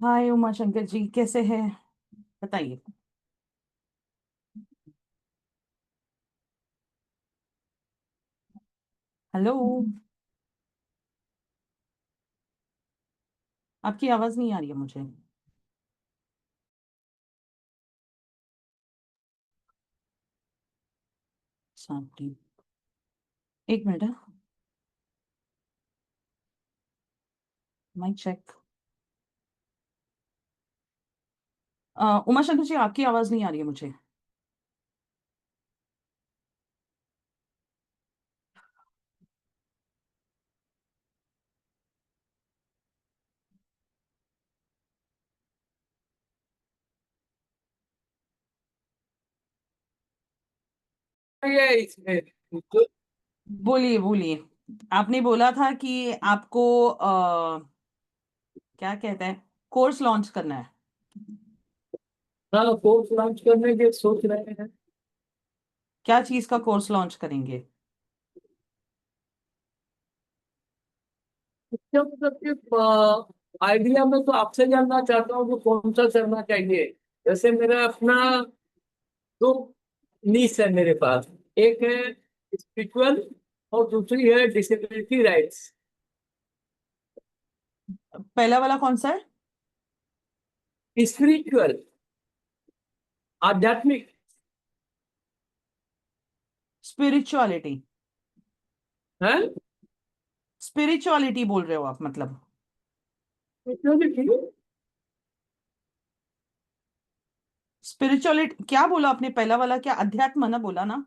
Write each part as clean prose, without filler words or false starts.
हाय उमा शंकर जी, कैसे हैं? बताइए। हेलो। आपकी आवाज नहीं आ रही है मुझे। सॉरी। एक minute. Mike check. Uma Shankar ji, आपकी आवाज नहीं आ रही है मुझे। ये इसमें तो बोलिए बोलिए। आपने बोला था कि आपको क्या कहते हैं, कोर्स लॉन्च करना है। हाँ, कोर्स लॉन्च करने के सोच रहे हैं। क्या चीज का कोर्स लॉन्च करेंगे? इसका मतलब कि आइडिया में तो आपसे जानना चाहता हूँ कि कौन सा करना चाहिए। जैसे मेरा अपना दो नीश है मेरे पास। एक है स्पिरिचुअल और दूसरी है डिसेबिलिटी राइट्स। पहला वाला कौन सा है? स्पिरिचुअल, आध्यात्मिक। स्पिरिचुअलिटी। है स्पिरिचुअलिटी बोल रहे हो आप मतलब? स्पिरिचुअलिटी क्या बोला आपने? पहला वाला क्या, अध्यात्म ना बोला ना?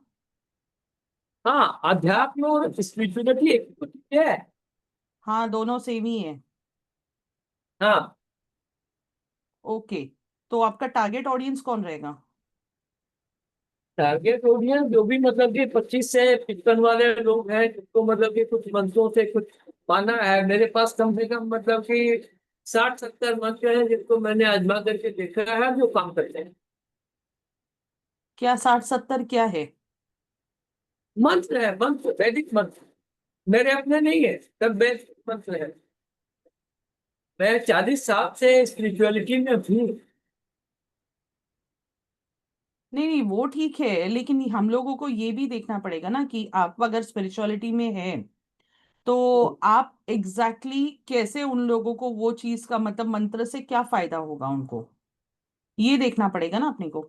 हाँ, अध्यात्म और स्पिरिचुअलिटी एक होती है। हाँ, दोनों सेम ही है। हाँ, ओके। तो आपका टारगेट ऑडियंस कौन रहेगा? टारगेट ऑडियंस जो भी मतलब कि 25 से 55 वाले लोग हैं जिनको मतलब कि कुछ मंत्रों से कुछ पाना है। मेरे पास कम से कम मतलब कि 60-70 मंत्र हैं जिनको मैंने आजमा करके देखा है जो काम करते हैं। क्या 60-70 क्या है? मंत्र है, मंत्र, वैदिक मंत्र। मेरे अपने नहीं है, सब वैदिक मंत्र है। मैं 40 साल से स्पिरिचुअलिटी में हूँ। नहीं नहीं, वो ठीक है, लेकिन हम लोगों को ये भी देखना पड़ेगा ना कि आप अगर स्पिरिचुअलिटी में है तो आप एग्जैक्टली कैसे उन लोगों को वो चीज का मतलब मंत्र से क्या फायदा होगा उनको, ये देखना पड़ेगा ना अपने को।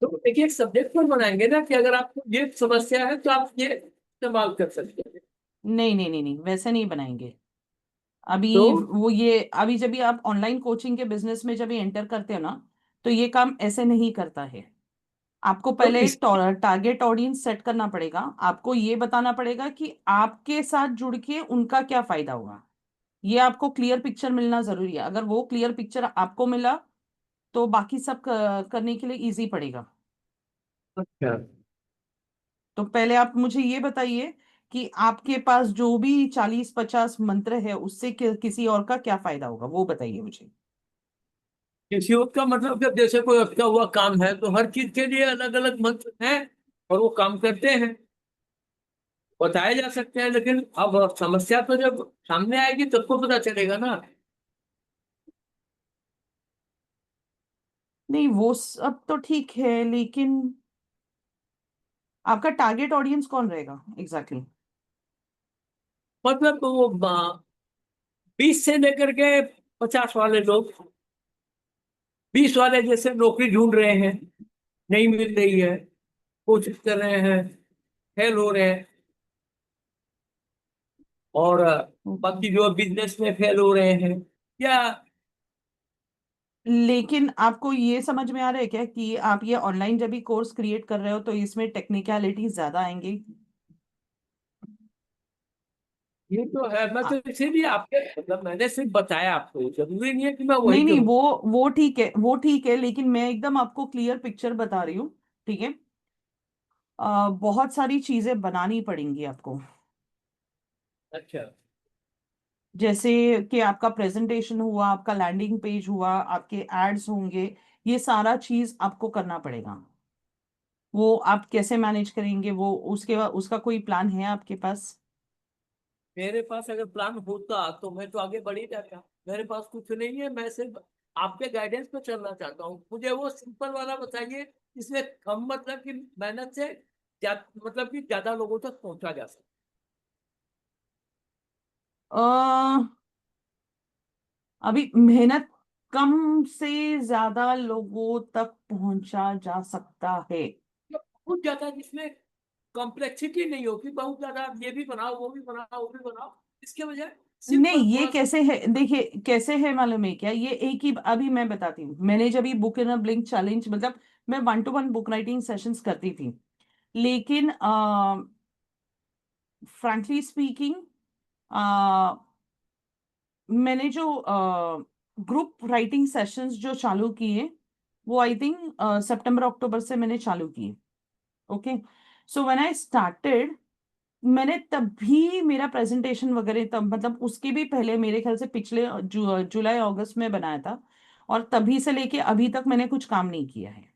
तो देखिए, एक सब्जेक्ट पर बनाएंगे ना कि अगर आपको ये समस्या है तो आप ये इस्तेमाल कर सकते हैं। नहीं नहीं नहीं नहीं, वैसे नहीं बनाएंगे। अभी तो वो ये अभी जब भी आप ऑनलाइन कोचिंग के बिजनेस में जब भी एंटर करते हो ना, तो ये काम ऐसे नहीं करता है। आपको तो पहले एक इस टारगेट ऑडियंस सेट करना पड़ेगा। आपको ये बताना पड़ेगा कि आपके साथ जुड़ के उनका क्या फायदा होगा। ये आपको क्लियर पिक्चर मिलना जरूरी है। अगर वो क्लियर पिक्चर आपको मिला तो बाकी सब करने के लिए इजी पड़ेगा। अच्छा, तो पहले आप मुझे ये बताइए कि आपके पास जो भी 40-50 मंत्र है उससे किसी और का क्या फायदा होगा, वो बताइए मुझे। किसी और का मतलब कि जैसे कोई अटका हुआ काम है तो हर चीज के लिए अलग अलग मंत्र हैं और वो काम करते हैं, बताए जा सकते हैं। लेकिन अब समस्या तो जब सामने आएगी तब तो पता चलेगा ना। नहीं, वो सब तो ठीक है, लेकिन आपका टारगेट ऑडियंस कौन रहेगा एग्जैक्टली? मतलब वो 20 से लेकर के 50 वाले लोग। 20 वाले जैसे नौकरी ढूंढ रहे हैं, नहीं मिल रही है, कोशिश कर रहे हैं, फेल हो रहे हैं। और ओके। बाकी जो बिजनेस में फेल हो रहे हैं या लेकिन आपको ये समझ में आ रहा है क्या कि आप ये ऑनलाइन जब भी कोर्स क्रिएट कर रहे हो तो इसमें टेक्निकलिटी ज्यादा आएंगी? ये तो है। मैं तो इसीलिए आपके मतलब मैंने सिर्फ बताया, आपको जरूरी नहीं है कि मैं वही नहीं नहीं, करूँ। वो ठीक है, वो ठीक है, लेकिन मैं एकदम आपको क्लियर पिक्चर बता रही हूँ। ठीक है। बहुत सारी चीजें बनानी पड़ेंगी आपको। अच्छा, जैसे कि आपका प्रेजेंटेशन हुआ, आपका लैंडिंग पेज हुआ, आपके एड्स होंगे। ये सारा चीज आपको करना पड़ेगा। वो आप कैसे मैनेज करेंगे, वो उसके बाद उसका कोई प्लान है आपके पास? मेरे पास अगर प्लान होता तो मैं तो आगे बढ़ ही जाता। मेरे पास कुछ नहीं है, मैं सिर्फ आपके गाइडेंस पे चलना चाहता हूँ। मुझे वो सिंपल वाला बताइए जिसमें कम मतलब कि मेहनत से मतलब कि ज्यादा लोगों तक पहुंचा जा सके। अ अभी मेहनत कम से ज्यादा लोगों तक पहुंचा जा सकता है। बहुत ज्यादा जिसमें कॉम्प्लेक्सिटी नहीं होगी, बहुत ज्यादा ये भी बनाओ वो भी बनाओ वो भी बनाओ, इसके बजाय नहीं, सिंपल ये थोड़ा सा। कैसे है, देखिए कैसे है मालूम है क्या, ये एक ही, अभी मैं बताती हूँ, मैंने जब ये book in a blink challenge, मतलब मैं 1-to-1 बुक राइटिंग सेशंस करती थी, लेकिन फ्रैंकली स्पीकिंग मैंने जो ग्रुप राइटिंग सेशंस जो चालू किए, वो आई थिंक सितंबर अक्टूबर से मैंने चालू किए। Okay, so when I started, मैंने तभी मेरा प्रेजेंटेशन वगैरह, तब मतलब उसके भी पहले मेरे ख्याल से पिछले जुलाई अगस्त में बनाया था, और तभी से लेके अभी तक मैंने कुछ काम नहीं किया है।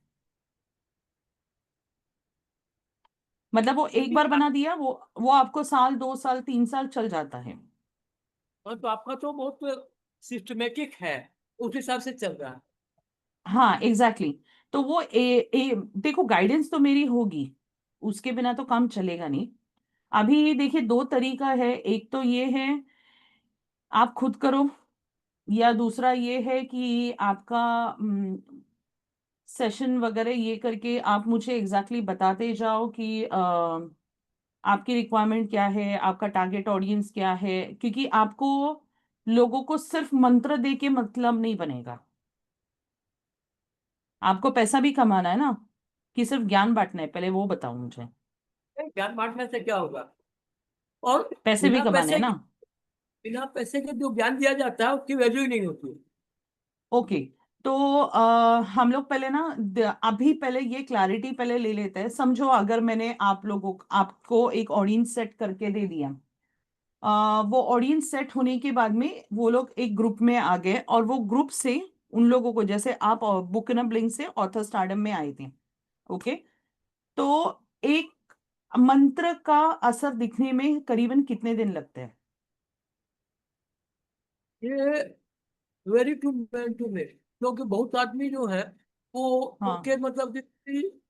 मतलब वो फिर एक भी बार बना दिया, वो आपको साल 2 साल 3 साल चल जाता है। तो आपका तो बहुत सिस्टमेटिक है, उस हिसाब से चल रहा है। हाँ एग्जैक्टली exactly। तो वो देखो, गाइडेंस तो मेरी होगी, उसके बिना तो काम चलेगा नहीं। अभी देखिए, दो तरीका है, एक तो ये है आप खुद करो, या दूसरा ये है कि आपका सेशन वगैरह ये करके आप मुझे एग्जैक्टली बताते जाओ कि आपकी रिक्वायरमेंट क्या है, आपका टारगेट ऑडियंस क्या है, क्योंकि आपको लोगों को सिर्फ मंत्र दे के मतलब नहीं बनेगा, आपको पैसा भी कमाना है ना, कि सिर्फ ज्ञान बांटना है, पहले वो बताओ मुझे। ज्ञान बांटने से क्या होगा? और पैसे भी बिना कमाने हैं पैसे ना। के, बिना पैसे के जो ज्ञान दिया जाता है उसकी वैल्यू ही नहीं होती। ओके, तो हम लोग पहले ना, अभी पहले ये क्लैरिटी पहले ले लेते हैं। समझो अगर मैंने आपको एक ऑडियंस सेट करके दे दिया, वो ऑडियंस सेट होने के बाद में वो लोग एक ग्रुप में आ गए, और वो ग्रुप से उन लोगों को, जैसे आप बुक इन ब्लिंक से ऑथर स्टारडम में आए थे, ओके, तो एक मंत्र का असर दिखने में करीबन कितने दिन लगते हैं? ये very too man to make, क्योंकि बहुत आदमी जो है वो, हाँ। उनके मतलब कि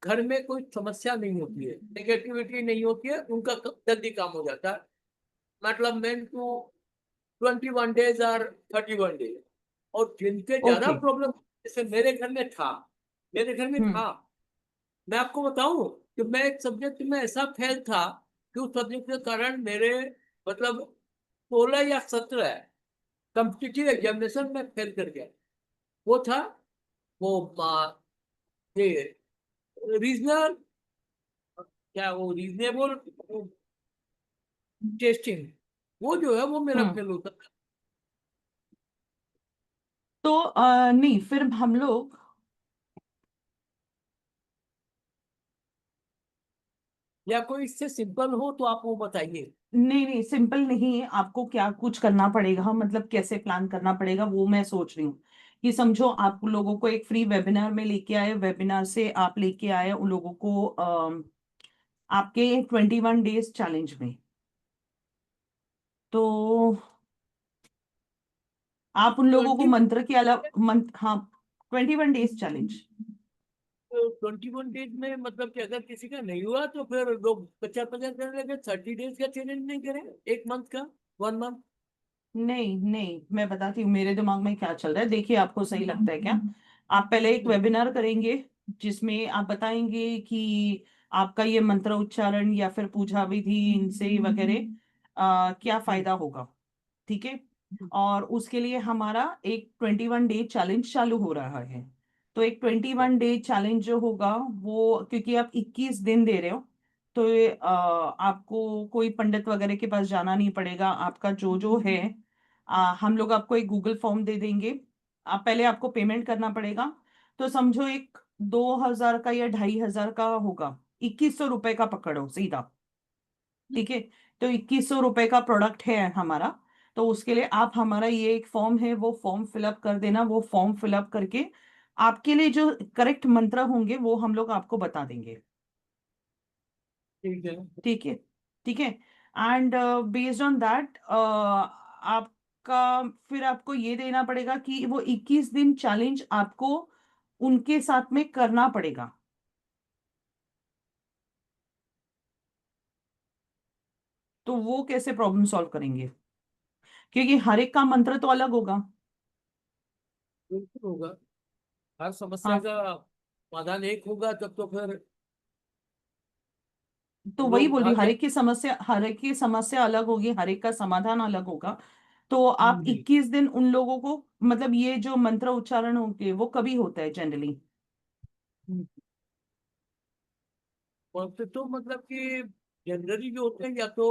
घर में कोई समस्या नहीं होती है, नेगेटिविटी नहीं होती है, उनका जल्दी काम हो जाता है। मतलब मेन टू 21 डेज और 31 डेज। और जिनके ज्यादा ओके। प्रॉब्लम, जैसे मेरे घर में था, मेरे घर में हम्म। था, मैं आपको बताऊं कि मैं एक सब्जेक्ट में ऐसा फेल था कि उस सब्जेक्ट के कारण मेरे मतलब 16 या 17 कॉम्पिटिटिव एग्जामिनेशन में फेल कर गया। वो था वो ये रीजनल, क्या वो रीजनेबल टेस्टिंग, वो जो है वो मेरा हम्म। फेल होता था। तो नहीं, फिर हम लोग, या कोई इससे सिंपल हो तो आप वो बताइए। नहीं नहीं, सिंपल नहीं है, आपको क्या कुछ करना पड़ेगा, मतलब कैसे प्लान करना पड़ेगा वो मैं सोच रही हूँ। कि समझो आप लोगों को एक फ्री वेबिनार में लेके आए, वेबिनार से आप लेके आए उन लोगों को आपके 21 डेज चैलेंज में, तो आप उन लोगों को 20, मंत्र के अलावा मंत्र, हाँ, 21 डेज चैलेंज। 21 डेज में मतलब कि अगर किसी का नहीं हुआ तो फिर लोग 50-50 करने लगे, 30 डेज का चैलेंज नहीं करें, एक मंथ का, 1 मंथ। नहीं नहीं, मैं बताती हूँ मेरे दिमाग में क्या चल रहा है, देखिए आपको सही लगता है क्या। आप पहले एक वेबिनार करेंगे, जिसमें आप बताएंगे कि आपका ये मंत्र उच्चारण या फिर पूजा विधि इनसे वगैरह क्या फायदा होगा, ठीक है। और उसके लिए हमारा एक 21 डे चैलेंज चालू हो रहा है। तो एक ट्वेंटी अच्छा। वन डे चैलेंज जो होगा, वो क्योंकि आप 21 दिन दे रहे हो, तो आपको कोई पंडित वगैरह के पास जाना नहीं पड़ेगा, आपका जो जो है, हम लोग आपको एक गूगल फॉर्म दे देंगे। आप पहले आपको पेमेंट करना पड़ेगा, तो समझो एक 2,000 का या 2,500 का होगा, 2100 रुपए का पकड़ो सीधा, ठीक है। तो 2100 रुपए का प्रोडक्ट है हमारा। तो उसके लिए आप हमारा ये एक फॉर्म है, वो फॉर्म फिलअप कर देना, वो फॉर्म फिलअप करके आपके लिए जो करेक्ट मंत्र होंगे वो हम लोग आपको बता देंगे, ठीक है। ठीक है। ठीक है, एंड बेस्ड ऑन दैट आप आपका, फिर आपको ये देना पड़ेगा कि वो 21 दिन चैलेंज आपको उनके साथ में करना पड़ेगा। तो वो कैसे प्रॉब्लम सॉल्व करेंगे? क्योंकि हर एक का मंत्र तो अलग होगा। बिल्कुल होगा। हर समस्या हाँ, का समाधान एक होगा तब तो फिर तो वही लोग बोल रही हूँ, भाग जाए। हर एक की समस्या अलग होगी, हर एक का समाधान अलग होगा। तो आप हम्म। 21 दिन उन लोगों को, मतलब ये जो मंत्र उच्चारण होंगे वो कभी होता है जनरली? हम्म। और फिर तो मतलब कि जनरली जो होते हैं या तो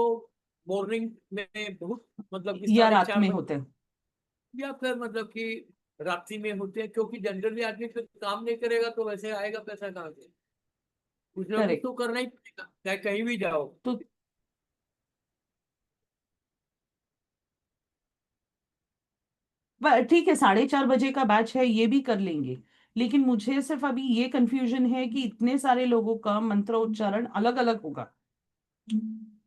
मॉर्निंग में बहुत मतलब कि या साढ़े रात चार में बजे होते हैं? या फिर मतलब कि रात्रि में होते हैं, क्योंकि जनरली आदमी फिर काम नहीं करेगा तो वैसे आएगा पैसा कहाँ से। कुछ ना कुछ करेक्ट। तो करना ही पड़ेगा चाहे कहीं भी जाओ। तो ठीक है, 4:30 बजे का बैच है, ये भी कर लेंगे। लेकिन मुझे सिर्फ अभी ये कंफ्यूजन है कि इतने सारे लोगों का मंत्र उच्चारण अलग अलग होगा,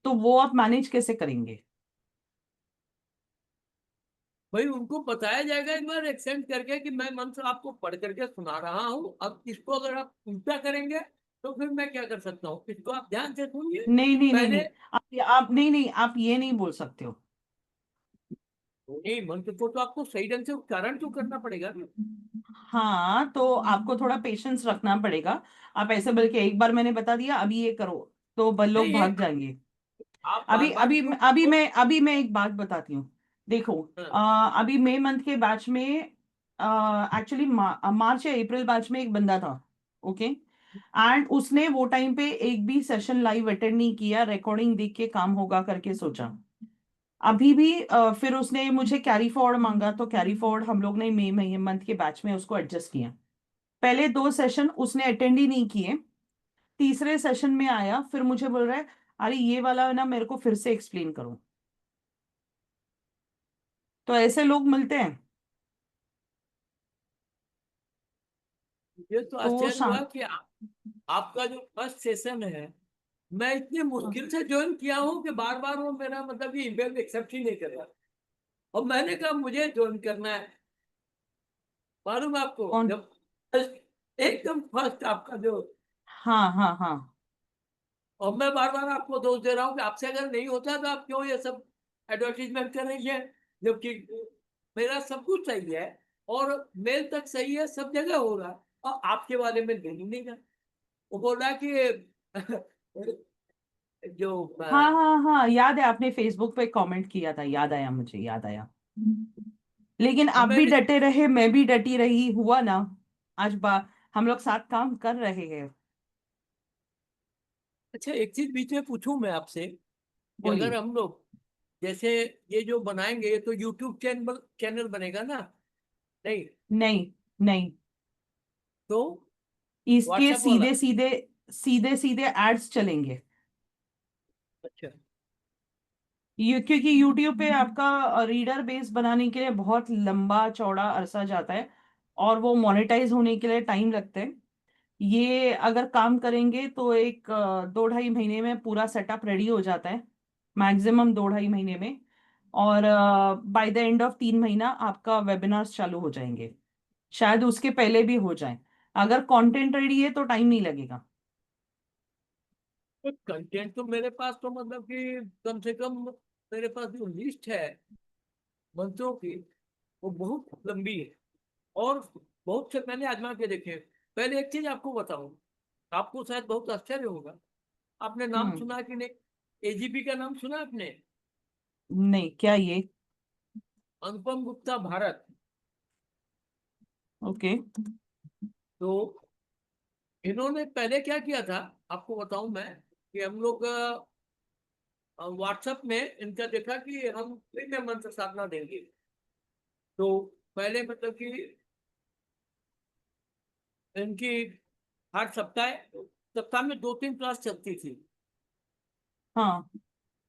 तो वो आप मैनेज कैसे करेंगे? भाई उनको बताया जाएगा एक बार एक्सेंट करके कि मैं मंत्र आपको पढ़ करके सुना रहा हूँ, अब इसको अगर आप उल्टा करेंगे तो फिर मैं क्या कर सकता हूँ, इसको आप ध्यान से सुनिए नहीं नहीं नहीं पहले। नहीं, आप नहीं नहीं, आप ये नहीं बोल सकते हो। नहीं, मंत्र को तो आपको सही ढंग से उच्चारण तो करना पड़ेगा ना। हाँ, तो आपको थोड़ा पेशेंस रखना पड़ेगा। आप ऐसे बोल के एक बार मैंने बता दिया अभी ये करो, तो लोग नहीं भाग एक जाएंगे। आप अभी बार बार अभी क्यों अभी तो, अभी मैं एक बात बताती हूँ। देखो, हाँ, अभी मई मंथ के बैच में, एक्चुअली मार्च या अप्रैल बैच में एक बंदा था। ओके। एंड उसने वो टाइम पे एक भी सेशन लाइव अटेंड नहीं किया, रिकॉर्डिंग देख के काम होगा करके सोचा। अभी भी फिर उसने मुझे कैरी फॉरवर्ड मांगा, तो कैरी फॉरवर्ड हम लोग ने मई मई मंथ के बैच में उसको एडजस्ट किया। पहले 2 सेशन उसने अटेंड ही नहीं किए। तीसरे सेशन में आया, फिर मुझे बोल रहा है अरे ये वाला ना मेरे को फिर से एक्सप्लेन करो। तो ऐसे लोग मिलते हैं। ये तो तो आश्चर्य हुआ कि आपका जो फर्स्ट सेशन है मैं इतनी मुश्किल से ज्वाइन किया हूँ कि बार बार वो मेरा मतलब कि ईमेल एक्सेप्ट ही नहीं कर रहा। और मैंने कहा मुझे ज्वाइन करना है, मालूम है आपको कौन? जब एकदम फर्स्ट आपका जो। हाँ हाँ हाँ। और मैं बार बार आपको दोष दे रहा हूँ कि आपसे अगर नहीं होता तो आप क्यों ये सब एडवर्टीजमेंट कर रही है, जबकि मेरा सब कुछ सही है और मेल तक सही है, सब जगह हो रहा है और आपके वाले में नहीं नहीं रहा। वो बोल रहा है कि जो हाँ हाँ हाँ, याद है, आपने फेसबुक पे कमेंट किया था, याद आया, मुझे याद आया। लेकिन आप भी मैंने। डटे रहे, मैं भी डटी रही, हुआ ना। आज हम लोग साथ काम कर रहे हैं। अच्छा एक चीज बीच में पूछूं मैं आपसे कि अगर बोलिए। हम लोग जैसे ये जो बनाएंगे ये तो यूट्यूब चैनल चैनल बनेगा ना? नहीं नहीं नहीं, तो इसके व्हाट्सएप वाला? सीधे सीधे सीधे सीधे एड्स चलेंगे। अच्छा। ये क्योंकि YouTube पे आपका रीडर बेस बनाने के लिए बहुत लंबा चौड़ा अरसा जाता है, और वो मोनेटाइज होने के लिए टाइम लगता है। ये अगर काम करेंगे तो एक 2-2.5 महीने में पूरा सेटअप रेडी हो जाता है, मैक्सिमम 2-2.5 महीने में। और बाय द एंड ऑफ 3 महीना आपका वेबिनार्स चालू हो जाएंगे। शायद उसके पहले भी हो जाए। अगर कंटेंट रेडी है तो टाइम नहीं लगेगा। तो कंटेंट तो मेरे पास तो मतलब कि कम से कम मेरे पास जो लिस्ट है मंत्रों की वो बहुत लंबी है और बहुत से मैंने आजमा के देखे हैं। पहले एक चीज आपको बताऊं, आपको शायद बहुत आश्चर्य होगा। आपने नाम हम्म। सुना कि नहीं, एजीपी का नाम सुना आपने? नहीं, क्या ये? अनुपम गुप्ता भारत। ओके। तो इन्होंने पहले क्या किया था आपको बताऊं मैं कि हम लोग व्हाट्सएप में इनका देखा कि हम फ्री में मंत्र साधना देंगे। तो पहले मतलब कि इनकी हर सप्ताह सप्ताह में 2-3 क्लास चलती थी। हाँ।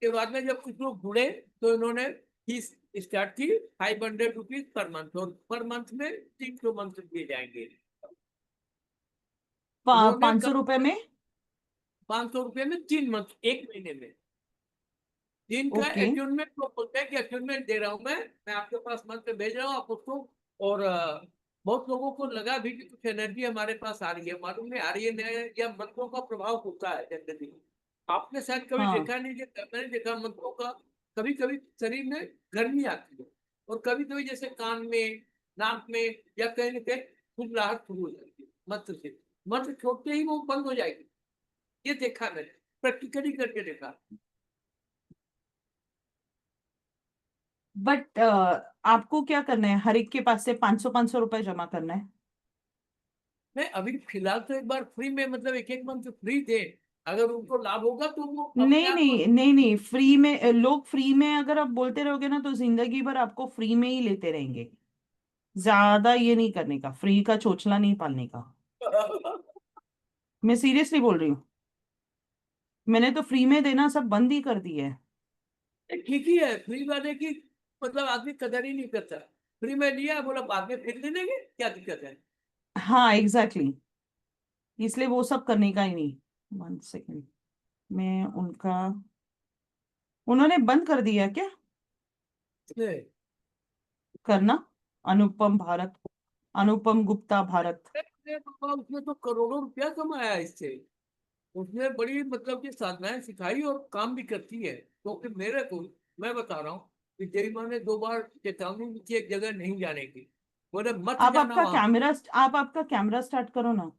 के बाद में जब कुछ लोग जुड़े तो इन्होंने फीस स्टार्ट की 500 रुपीज पर मंथ, और पर मंथ में 300 मंत्र दिए जाएंगे। इन्होंने 500 रुपए कम में? 500 रुपये में 3 मंथ एक महीने में। जिनका ओके। अट्यूनमेंट वो बोलते हैं कि अट्यूनमेंट दे रहा हूँ मैं आपके पास मंत्र भेज रहा हूँ आप उसको। और बहुत लोगों को लगा भी कि कुछ एनर्जी हमारे पास आ रही है, मालूम नहीं आ रही है नहीं, या मंत्रों का प्रभाव होता है जनरली। आपने शायद कभी हाँ देखा नहीं, मैंने देखा मंत्रों का। कभी कभी शरीर में गर्मी आती है, और कभी कभी जैसे कान में, नाक में, या कहीं ना कहीं फुफलाहट शुरू हो जाती है मंत्र से। मंत्र छोड़ते ही वो बंद हो जाएगी। ये देखा मैंने, प्रैक्टिकली करके देखा। बट आपको क्या करना है, हर एक के पास से 500 500 रुपए जमा करना है। नहीं, अभी फिलहाल तो एक बार फ्री में, मतलब एक एक मंथ फ्री थे। अगर उनको लाभ होगा तो वो अपने नहीं आप। नहीं नहीं नहीं, फ्री में लोग फ्री में अगर आप बोलते रहोगे ना तो जिंदगी भर आपको फ्री में ही लेते रहेंगे। ज्यादा ये नहीं करने का, फ्री का चोचला नहीं पालने का। मैं सीरियसली बोल रही हूँ। मैंने तो फ्री में देना सब बंद ही कर दिया है। ठीक ही है, फ्री वाले की मतलब आदमी कदर ही नहीं करता। फ्री में लिया, बोला बाद में फिर ले लेंगे, क्या दिक्कत है। हाँ एग्जैक्टली exactly. इसलिए वो सब करने का ही नहीं। 1 सेकेंड। मैं उनका, उन्होंने बंद कर दिया क्या इसलिए करना? अनुपम भारत, अनुपम गुप्ता भारत। अरे बाबा, उसने तो करोड़ों रुपया कमाया है इससे। उसने बड़ी मतलब की साधनाएं सिखाई और काम भी करती है। तो फिर मेरे को, मैं बता रहा हूँ कि जय माँ ने 2 बार चेतावनी दी थी एक जगह नहीं जाने की। बोले मत आप जाना आपका वहां। कैमरा, आप आपका कैमरा स्टार्ट करो ना।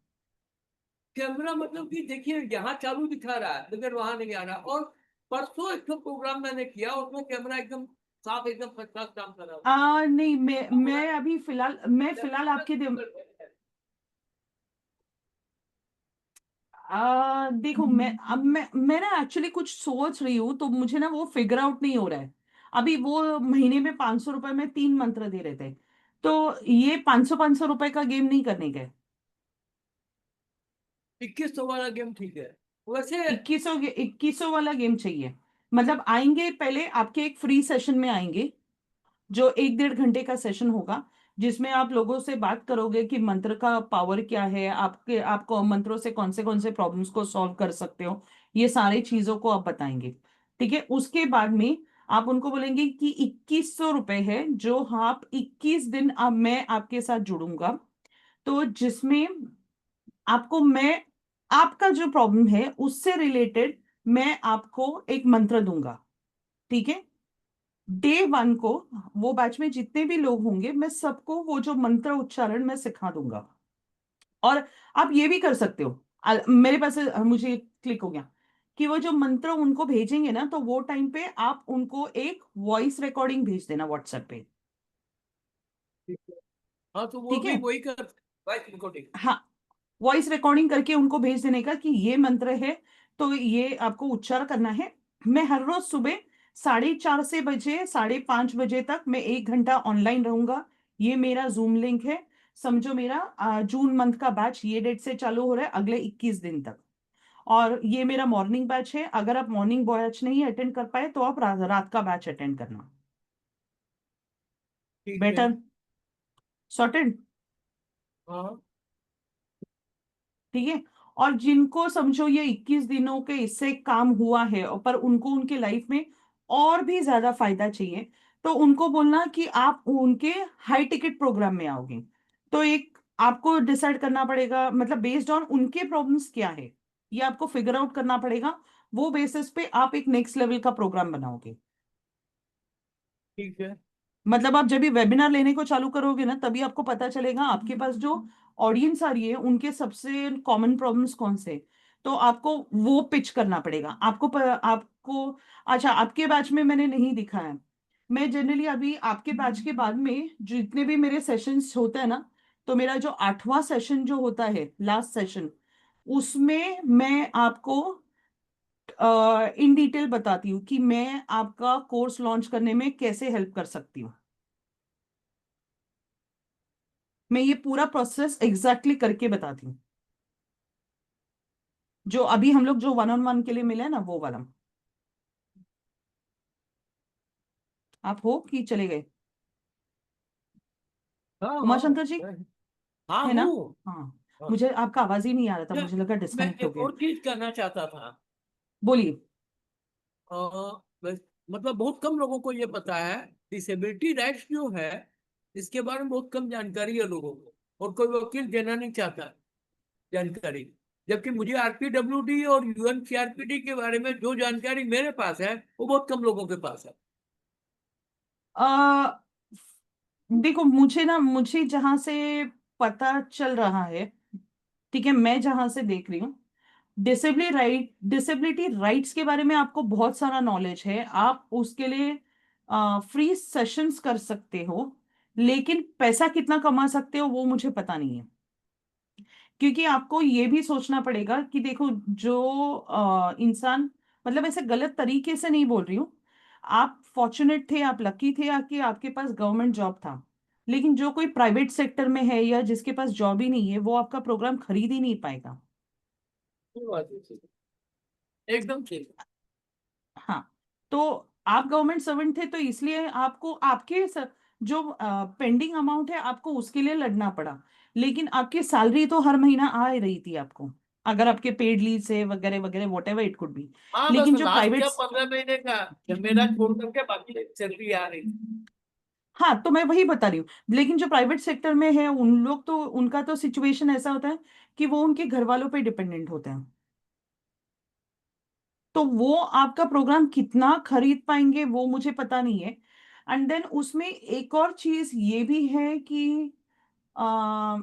कैमरा मतलब कि देखिए यहाँ चालू दिखा रहा है लेकिन वहां नहीं आ रहा। और परसों एक तो प्रोग्राम मैंने किया, उसमें कैमरा एकदम साफ, एकदम फर्स्ट क्लास काम कर रहा था। नहीं, मैं हमारा अभी फिलहाल, मैं फिलहाल कैमरा आपके शुरू कर दिया है। देखो मैं अब मैं ना एक्चुअली कुछ सोच रही हूँ, तो मुझे ना वो फिगर आउट नहीं हो रहा है। अभी वो महीने में 500 रुपए में 3 मंत्र दे रहे थे, तो ये 500 500 रुपए का गेम नहीं करने का। 2100 वाला गेम ठीक है वैसे। 2100 वाला गेम चाहिए। मतलब आएंगे पहले आपके एक फ्री सेशन में आएंगे, जो 1 1.5 घंटे का सेशन होगा, जिसमें आप लोगों से बात करोगे कि मंत्र का पावर क्या है, आपके आपको मंत्रों से कौन से प्रॉब्लम्स को सॉल्व कर सकते हो। ये सारी चीजों को आप बताएंगे। ठीक है, उसके बाद में आप उनको बोलेंगे कि 2100 रुपए है, जो आप 21 दिन अब मैं आपके साथ जुड़ूंगा, तो जिसमें आपको मैं आपका जो प्रॉब्लम है उससे रिलेटेड मैं आपको एक मंत्र दूंगा। ठीक है, डे 1 को वो बैच में जितने भी लोग होंगे मैं सबको वो जो मंत्र उच्चारण मैं सिखा दूंगा। और आप ये भी कर सकते हो, मेरे पास मुझे क्लिक हो गया कि वो जो मंत्र उनको भेजेंगे ना, तो वो टाइम पे आप उनको एक वॉइस रिकॉर्डिंग भेज देना व्हाट्सएप पे। ठीक है। हाँ तो वो ठीक भी है, वही कर, वॉइस रिकॉर्डिंग। हाँ, वॉइस रिकॉर्डिंग करके उनको भेज देने का कि ये मंत्र है, तो ये आपको उच्चार करना है। मैं हर रोज सुबह 4:30 से बजे 5:30 बजे तक मैं 1 घंटा ऑनलाइन रहूंगा। ये मेरा जूम लिंक है। समझो मेरा जून मंथ का बैच ये डेट से चालू हो रहा है अगले 21 दिन तक। और ये मेरा मॉर्निंग बैच है, अगर आप मॉर्निंग बैच नहीं अटेंड कर पाए तो आप रात का बैच अटेंड करना। ठीक है। Better, sorted. हाँ ठीक है। और जिनको समझो ये 21 दिनों के इससे काम हुआ है, और पर उनको उनके लाइफ में और भी ज्यादा फायदा चाहिए, तो उनको बोलना कि आप उनके हाई टिकट प्रोग्राम में आओगे। तो एक आपको डिसाइड करना पड़ेगा, मतलब बेस्ड ऑन उनके प्रॉब्लम्स क्या है, ये आपको फिगर आउट करना पड़ेगा। वो बेसिस पे आप एक नेक्स्ट लेवल का प्रोग्राम बनाओगे। ठीक है। मतलब आप जब भी वेबिनार लेने को चालू करोगे ना, तभी आपको पता चलेगा आपके पास जो ऑडियंस आ रही है उनके सबसे कॉमन प्रॉब्लम्स कौन से। तो आपको वो पिच करना पड़ेगा आपको। अच्छा, आपके बैच में मैंने नहीं दिखा है। मैं जनरली अभी आपके बैच के बाद में जितने भी मेरे सेशंस होते हैं ना, तो मेरा जो 8वां सेशन जो होता है, लास्ट सेशन, उसमें मैं आपको इन डिटेल बताती हूँ कि मैं आपका कोर्स लॉन्च करने में कैसे हेल्प कर सकती हूँ। मैं ये पूरा प्रोसेस एग्जैक्टली करके बताती हूँ, जो अभी हम लोग जो 1 on 1 के लिए मिले हैं ना, वो वाला। आप हो कि चले गए? हाँ हाँ उमाशंकर जी, हाँ है ना? हूँ। हाँ। हाँ। मुझे आपका आवाज ही नहीं आ रहा था, अच्छा, मुझे लगा मैं डिस्कनेक्ट हो एक गया। और चीज करना चाहता था। बोलिए। अ, बस मतलब बहुत कम लोगों को ये पता है। डिसेबिलिटी राइट्स जो है, इसके बारे में बहुत कम जानकारी है लोगों को, और कोई वकील देना नहीं चाहता जानकारी। जबकि मुझे आरपीडब्ल्यूडी और यूएनसीआरपीडी के बारे में जो जानकारी मेरे पास है, वो बहुत कम लोगों के पास है। आ, देखो, मुझे जहां से पता चल रहा है, ठीक है, मैं जहां से देख रही हूँ, डिसेबिलिटी राइट्स के बारे में आपको बहुत सारा नॉलेज है, आप उसके लिए फ्री सेशंस कर सकते हो, लेकिन पैसा कितना कमा सकते हो वो मुझे पता नहीं है। क्योंकि आपको ये भी सोचना पड़ेगा कि देखो, जो इंसान, मतलब ऐसे गलत तरीके से नहीं बोल रही हूँ, आप फॉर्चुनेट थे, आप लकी थे कि आपके पास गवर्नमेंट जॉब था, लेकिन जो कोई प्राइवेट सेक्टर में है या जिसके पास जॉब ही नहीं है, वो आपका प्रोग्राम खरीद ही नहीं पाएगा। ये बात है, सही। एकदम सही। हाँ, तो आप गवर्नमेंट सर्वेंट थे, तो इसलिए आपको जो पेंडिंग अमाउंट है आपको उसके लिए लड़ना पड़ा, लेकिन आपकी सैलरी तो हर महीना आ ही रही थी आपको, अगर आपके पेड लीव से वगैरह वगैरह what ever it could be. हाँ, बस लेकिन जो लास्ट प्राइवेट, का 15 महीने का जब मेरा छोड़ करके बाकी सैलरी आ रही। हाँ, तो मैं वही बता रही हूँ, लेकिन जो प्राइवेट सेक्टर में है उन लोग तो, उनका तो सिचुएशन ऐसा होता है कि वो उनके घर वालों पे डिपेंडेंट होते हैं, तो वो आपका प्रोग्राम कितना खरीद पाएंगे वो मुझे पता नहीं है। एंड देन उसमें एक और चीज ये भी है कि आ,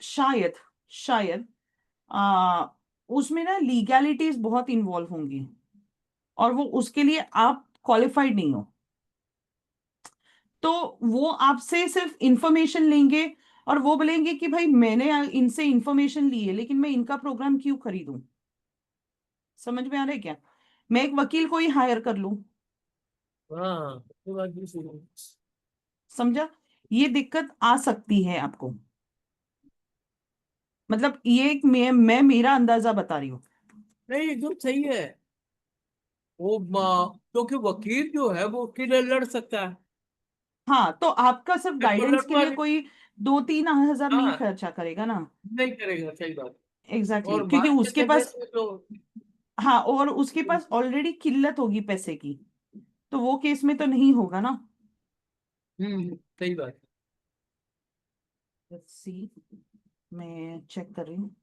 शायद शायद आ, उसमें ना लीगैलिटीज बहुत इन्वॉल्व होंगी, और वो उसके लिए आप क्वालिफाइड नहीं हो, तो वो आपसे सिर्फ इंफॉर्मेशन लेंगे, और वो बोलेंगे कि भाई मैंने इनसे इंफॉर्मेशन ली है, लेकिन मैं इनका प्रोग्राम क्यों खरीदूं। समझ में आ रहा है क्या? मैं एक वकील को ही हायर कर लूं। हाँ, ये बात भी सही है। समझा? ये दिक्कत आ सकती है आपको, मतलब ये एक मैं मेरा अंदाजा बता रही हूँ। नहीं, एकदम सही है। क्योंकि वकील जो है वो उसके लिए लड़ सकता है। हाँ, तो आपका सिर्फ मैं तो गाइडेंस के लड़ूंगा लिए नहीं। कोई 2-3 हज़ार नहीं हाँ, खर्चा करेगा ना। नहीं करेगा, सही बात। एग्जैक्टली और exactly, क्योंकि मान के उसके चल पास, देते तो। हाँ, और उसके पास ऑलरेडी किल्लत होगी पैसे की, तो वो केस में तो नहीं होगा ना। सही बात। लेट्स सी, मैं चेक कर रही हूँ।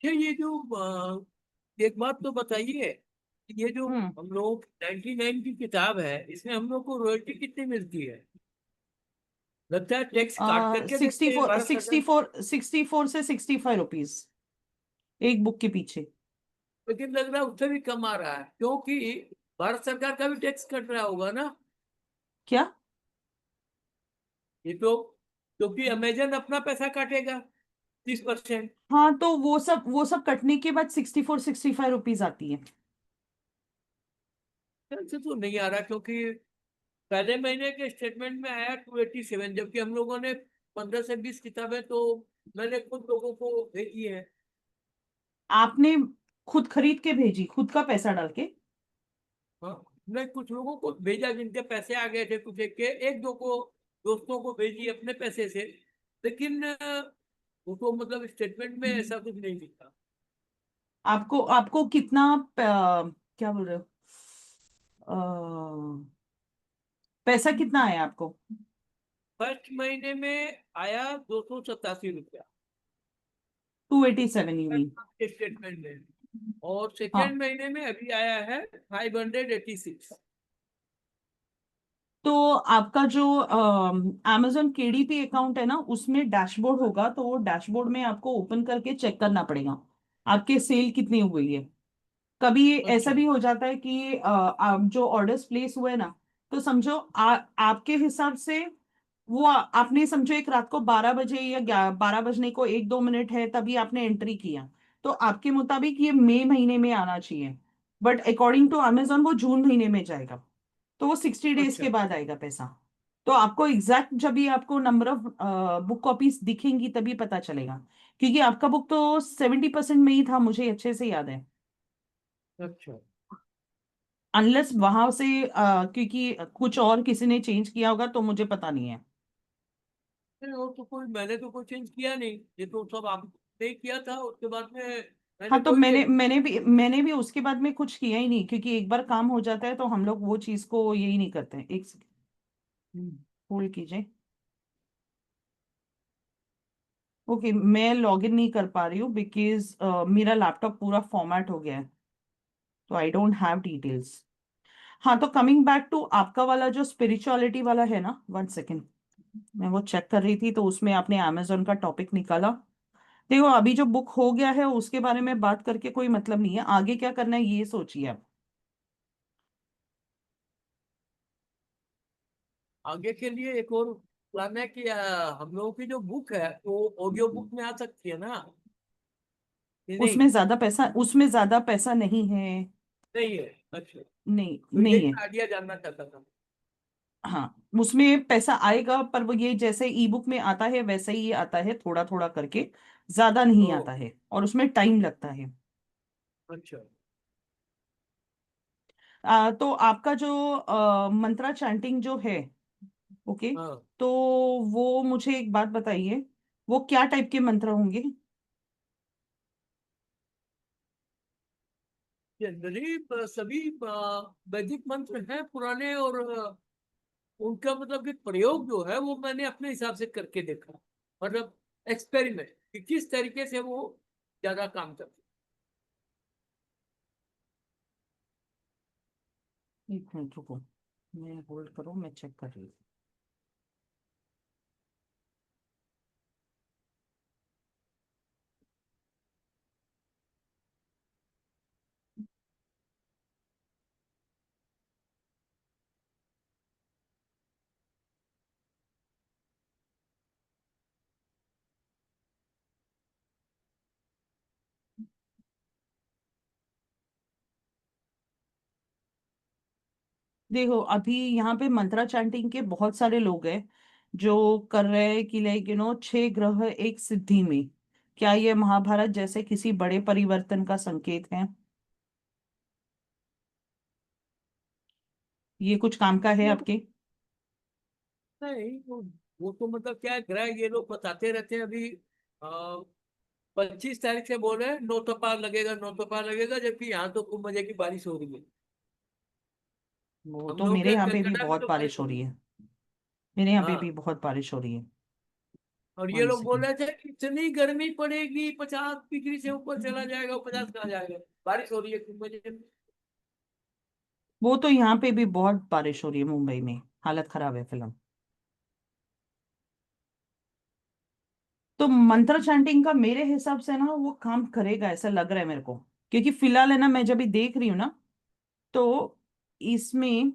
अच्छा, ये जो एक बात तो बताइए कि ये जो हम्म हम लोग 99 की किताब है, इसमें हम लोग को रॉयल्टी कितनी मिलती है? लगता है टैक्स काट करके सिक्सटी देते हैं फोर भारत सिक्सटी सरकार। फोर 64 से 65 रुपीज एक बुक के पीछे। लेकिन लग रहा है उससे भी कम आ रहा है, क्योंकि भारत सरकार का भी टैक्स कट रहा होगा ना। क्या? ये तो, क्योंकि अमेजन अपना पैसा काटेगा 30%। हाँ, तो वो सब कटने के बाद 64-65 रुपीज आती है। से तो नहीं आ रहा, क्योंकि पहले महीने के स्टेटमेंट में आया 287, जबकि हम लोगों ने 15 से 20 किताबें तो मैंने खुद लोगों को भेजी है। आपने खुद खरीद के भेजी, खुद का पैसा डाल के? हाँ, मैं कुछ लोगों को भेजा जिनके पैसे आ गए थे, कुछ एक दो को, दोस्तों को भेजी अपने पैसे से। लेकिन वो तो मतलब स्टेटमेंट में ऐसा कुछ नहीं दिखा। आपको आपको कितना क्या बोल रहे हो, अ, पैसा कितना आया आपको? फर्स्ट महीने में आया 287 रुपया, 287 यू मीन? स्टेटमेंट में। और हाँ, सेकेंड महीने में अभी आया है 586। तो आपका जो amazon केडीपी अकाउंट है ना, उसमें डैशबोर्ड होगा, तो वो डैशबोर्ड में आपको ओपन करके चेक करना पड़ेगा आपके सेल कितनी हुई है। कभी ऐसा अच्छा। भी हो जाता है कि जो ऑर्डर्स प्लेस हुए ना, तो समझो आपके हिसाब से वो आपने समझो एक रात को 12 बजे या 12 बजने को 1-2 मिनट है तभी आपने एंट्री किया, तो आपके मुताबिक ये मई महीने में आना चाहिए, बट अकॉर्डिंग टू अमेजोन वो जून महीने में जाएगा, तो वो 60 डेज के अच्छा। बाद आएगा पैसा। तो आपको एग्जैक्ट जब भी आपको नंबर ऑफ बुक कॉपीज दिखेंगी तभी पता चलेगा, क्योंकि आपका बुक तो 70% में ही था, मुझे अच्छे से याद है। अच्छा। अनलेस वहां से क्योंकि कुछ और किसी ने चेंज किया होगा तो मुझे पता नहीं है। नहीं, वो तो कोई, मैंने तो कोई चेंज किया नहीं, ये तो सब आपने किया था, उसके बाद में मैंने हाँ तो कोई मैंने चेंज। मैंने भी उसके बाद में कुछ किया ही नहीं, क्योंकि एक बार काम हो जाता है तो हम लोग वो चीज को यही नहीं करते हैं। एक सेकंड होल्ड कीजिए। ओके, मैं लॉग इन नहीं कर पा रही हूँ बिकॉज मेरा लैपटॉप पूरा फॉर्मेट हो गया है, तो आई डोंट हैव डिटेल्स। हाँ तो कमिंग बैक टू आपका वाला जो स्पिरिचुअलिटी वाला है ना, वन सेकेंड, मैं वो चेक कर रही थी तो उसमें आपने अमेजोन का टॉपिक निकाला। देखो अभी जो बुक हो गया है उसके बारे में बात करके कोई मतलब नहीं है, आगे क्या करना है ये सोचिए आप। आगे के लिए एक और प्लान है कि हम लोगों की जो बुक है वो ऑडियो बुक में आ सकती है ना, कि नहीं? उसमें ज्यादा पैसा नहीं है। नहीं है? अच्छा। नहीं तो नहीं यही है। मैं आइडिया जानना चाहता था। हाँ उसमें पैसा आएगा, पर वो ये जैसे ई बुक में आता है वैसे ही आता है, थोड़ा थोड़ा करके, ज्यादा नहीं ओ। आता है और उसमें टाइम लगता है। अच्छा। तो आपका जो मंत्रा चैंटिंग जो है, ओके, हाँ। तो वो मुझे एक बात बताइए, वो क्या टाइप के मंत्र होंगे? जनरली सभी वैदिक मंत्र हैं पुराने, और उनका मतलब कि प्रयोग जो है वो मैंने अपने हिसाब से करके देखा, मतलब एक्सपेरिमेंट, कि किस तरीके से वो ज्यादा काम करते एक मिनट रुको, मैं होल्ड करो, मैं चेक कर रही हूँ। देखो अभी यहाँ पे मंत्रा चैंटिंग के बहुत सारे लोग हैं जो कर रहे हैं कि लाइक 6 ग्रह एक सिद्धि में, क्या ये महाभारत जैसे किसी बड़े परिवर्तन का संकेत है? ये कुछ काम का है हैं। आपके? नहीं, वो तो मतलब क्या है, ग्रह ये लोग बताते रहते हैं। अभी 25 तारीख से बोल रहे हैं नौ तपा लगेगा, नौ तपा लगेगा, जबकि यहाँ तो खूब मजे की बारिश हो रही है। वो हम तो लोग मेरे के यहाँ पे भी कलकत्ता में बहुत तो बारिश बारिश हो हो रही रही है। है। मेरे यहाँ पे भी हाँ। बहुत बारिश हो रही है। और ये वन लोग बोल सेकेंड। रहे थे कि इतनी गर्मी पड़ेगी, 50 डिग्री से ऊपर चला जाएगा, 50 कहाँ जाएगा। बारिश हो रही है खूब मजे में। वो तो यहाँ पे भी बहुत बारिश हो रही है, मुंबई में हालत खराब है फिलहाल। तो मंत्र चैंटिंग का मेरे हिसाब से ना वो काम करेगा ऐसा लग रहा है मेरे को, क्योंकि फिलहाल है ना, मैं जब भी देख रही हूँ ना, तो इसमें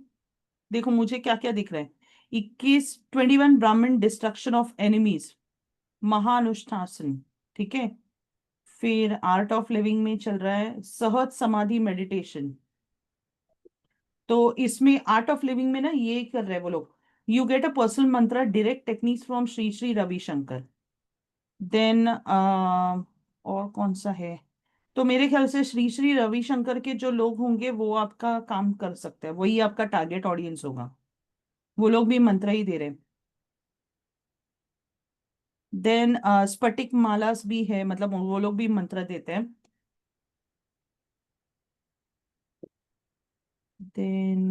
देखो मुझे क्या क्या दिख रहा है। 21 ब्राह्मण डिस्ट्रक्शन ऑफ एनिमीज, महानुष्ठासन, ठीक है। फिर आर्ट ऑफ लिविंग में चल रहा है सहज समाधि मेडिटेशन। तो इसमें आर्ट ऑफ लिविंग में ना ये कर रहे हैं वो लोग, you get a personal mantra direct techniques from Shri Shri Ravishankar. Then और कौन सा है? तो मेरे ख्याल से श्री श्री रविशंकर के जो लोग होंगे वो आपका काम कर सकते हैं, वही आपका टारगेट ऑडियंस होगा। वो लोग भी मंत्र ही दे रहे हैं। देन स्फटिक मालास भी है, मतलब वो लोग भी मंत्र देते हैं। देन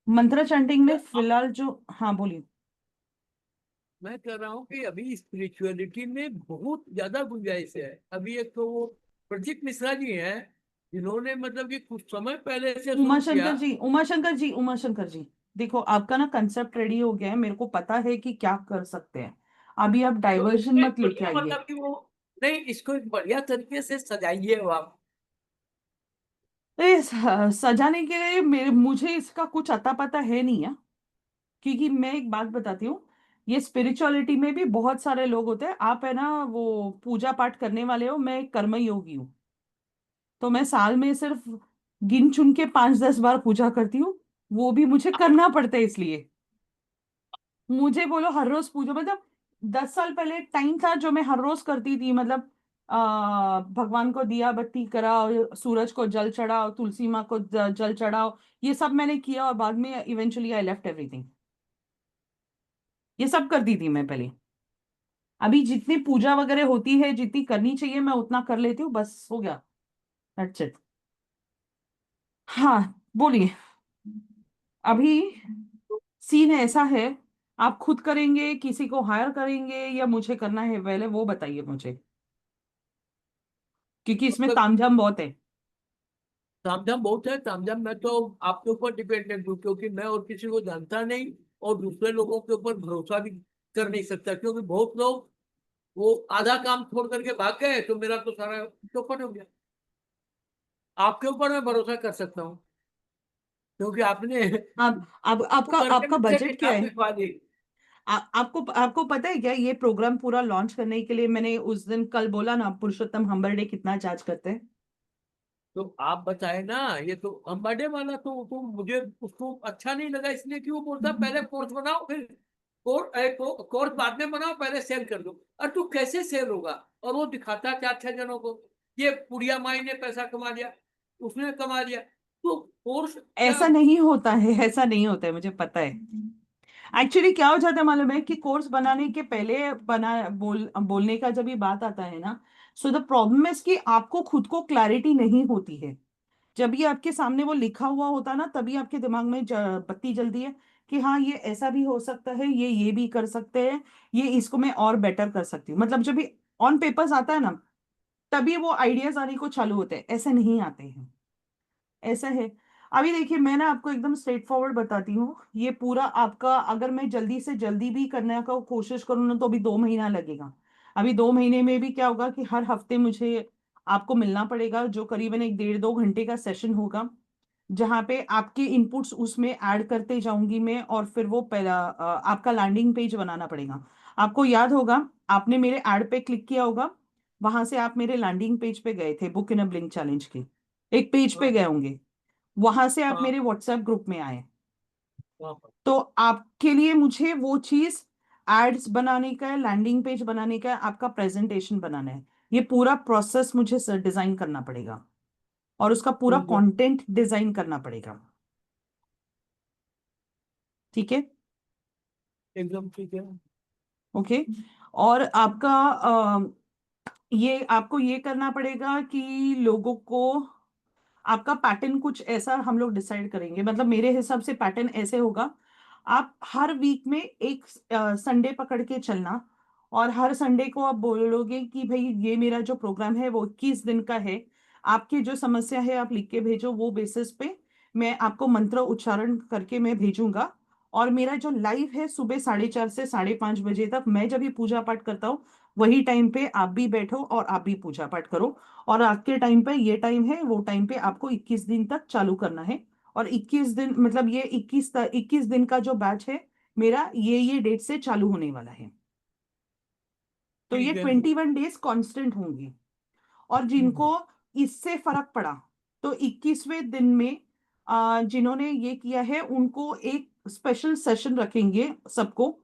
मंत्र चैंटिंग में अब फिलहाल जो, हाँ बोलिए। मैं कह रहा हूँ कि अभी स्पिरिचुअलिटी में बहुत ज्यादा गुंजाइश है। अभी एक तो वो प्रदीप मिश्रा जी हैं, जिन्होंने मतलब कि कुछ समय पहले से शुरू किया। उमाशंकर जी, उमाशंकर जी, उमाशंकर जी, देखो आपका ना कंसेप्ट रेडी हो गया है, मेरे को पता है कि क्या कर सकते हैं। अभी आप तो डाइवर्जन इसको एक मत लेके बढ़िया आइए। मतलब कि वो, नहीं, इसको एक बढ़िया तरीके से सजाइए हो आप। सजाने के लिए मुझे इसका कुछ अता पता है नहीं है, क्योंकि मैं एक बात बताती हूँ, ये स्पिरिचुअलिटी में भी बहुत सारे लोग होते हैं। आप है ना वो पूजा पाठ करने वाले हो, मैं एक कर्म योगी हूँ, तो मैं साल में सिर्फ गिन चुन के 5-10 बार पूजा करती हूँ, वो भी मुझे करना पड़ता है इसलिए। मुझे बोलो हर रोज पूजा, मतलब 10 साल पहले टाइम था जो मैं हर रोज करती थी, मतलब भगवान को दिया बत्ती कराओ, सूरज को जल चढ़ाओ, तुलसी माँ को जल चढ़ाओ, ये सब मैंने किया। और बाद में इवेंचुअली आई लेफ्ट एवरीथिंग। ये सब कर दी थी मैं पहले। अभी जितनी पूजा वगैरह होती है, जितनी करनी चाहिए, मैं उतना कर लेती हूँ, बस हो गया। That's it. हाँ, बोलिए। अभी सीन ऐसा है, आप खुद करेंगे, किसी को हायर करेंगे, या मुझे करना है? पहले वो बताइए मुझे, क्योंकि इसमें मतलब तामझाम बहुत है। तामझाम बहुत है। तामझाम मैं तो आपके ऊपर डिपेंडेंट हूँ, क्योंकि मैं और किसी को जानता नहीं, और दूसरे लोगों के ऊपर भरोसा भी कर नहीं सकता, क्योंकि बहुत लोग वो आधा काम छोड़ करके भाग गए, तो मेरा तो सारा चौपट हो गया। आपके ऊपर मैं भरोसा कर सकता हूँ, क्योंकि आपने अब वो आपका करके आपका मुझसे बजट क्या किताब है? लिखवा दी। आपको आपको पता है क्या, ये प्रोग्राम पूरा लॉन्च करने के लिए मैंने उस दिन कल बोला ना, पुरुषोत्तम हम्बरडे कितना चार्ज करते हैं? तो आप बताए ना, ये तो अंबाडे वाला तो मुझे उसको अच्छा नहीं लगा, इसलिए कि वो बोलता पहले कोर्स बनाओ, फिर कोर्स बाद में बनाओ, पहले सेल कर दो। और तू कैसे सेल होगा? और वो दिखाता 4-6 जनों को, ये बुढ़िया माई ने पैसा कमा लिया, उसने कमा लिया, तो कोर्स क्या? ऐसा नहीं होता है, ऐसा नहीं होता है, मुझे पता है। एक्चुअली क्या हो जाता है मालूम है, कि कोर्स बनाने के पहले बोलने का जब ये बात आता है ना, सो द प्रॉब्लम इज कि आपको खुद को क्लैरिटी नहीं होती है। जब ये आपके सामने वो लिखा हुआ होता है ना, तभी आपके दिमाग में बत्ती जलती है कि हाँ, ये ऐसा भी हो सकता है, ये भी कर सकते हैं, ये इसको मैं और बेटर कर सकती हूँ। मतलब जब भी ऑन पेपर्स आता है ना, तभी वो आइडियाज आने को चालू होते हैं, ऐसे नहीं आते हैं। ऐसा है। अभी देखिए, मैं ना आपको एकदम स्ट्रेट फॉरवर्ड बताती हूँ। ये पूरा आपका, अगर मैं जल्दी से जल्दी भी करने का कोशिश करूँ ना, तो अभी 2 महीना लगेगा। अभी 2 महीने में भी क्या होगा कि हर हफ्ते मुझे आपको मिलना पड़ेगा, जो करीबन 1 1.5 2 घंटे का सेशन होगा, जहाँ पे आपके इनपुट्स उसमें ऐड करते जाऊंगी मैं। और फिर वो पहला आपका लैंडिंग पेज बनाना पड़ेगा। आपको याद होगा, आपने मेरे ऐड पे क्लिक किया होगा, वहां से आप मेरे लैंडिंग पेज पे गए थे, book in a blink challenge के एक पेज पे हाँ, गए होंगे। वहां से आप हाँ, मेरे व्हाट्सएप ग्रुप में आए। हाँ, तो आपके लिए मुझे वो चीज, एड्स बनाने का है, लैंडिंग पेज बनाने का है, आपका प्रेजेंटेशन बनाना है, ये पूरा प्रोसेस मुझे डिजाइन करना पड़ेगा, और उसका पूरा ठीक है, कंटेंट डिजाइन करना पड़ेगा। ठीक है। एकदम ठीक है। ओके। और आपका ये आपको ये करना पड़ेगा कि लोगों को, आपका पैटर्न कुछ ऐसा हम लोग डिसाइड करेंगे। मतलब मेरे हिसाब से पैटर्न ऐसे होगा, आप हर वीक में एक संडे पकड़ के चलना, और हर संडे को आप बोलोगे कि भाई ये मेरा जो प्रोग्राम है वो 21 दिन का है। आपकी जो समस्या है आप लिख के भेजो, वो बेसिस पे मैं आपको मंत्र उच्चारण करके मैं भेजूंगा। और मेरा जो लाइव है सुबह 4:30 से 5:30 बजे तक, मैं जब भी पूजा पाठ करता हूँ, वही टाइम पे आप भी बैठो और आप भी पूजा पाठ करो। और आज के टाइम पे ये टाइम है, वो टाइम पे आपको 21 दिन तक चालू करना है। और 21 दिन, मतलब ये 21 दिन का जो बैच है मेरा, ये डेट से चालू होने वाला है। तो ये ठीक है। 21 डेज कांस्टेंट होंगी। और जिनको इससे फर्क पड़ा, तो 21वें दिन में जिन्होंने ये किया है, उनको एक स्पेशल सेशन रखेंगे सबको,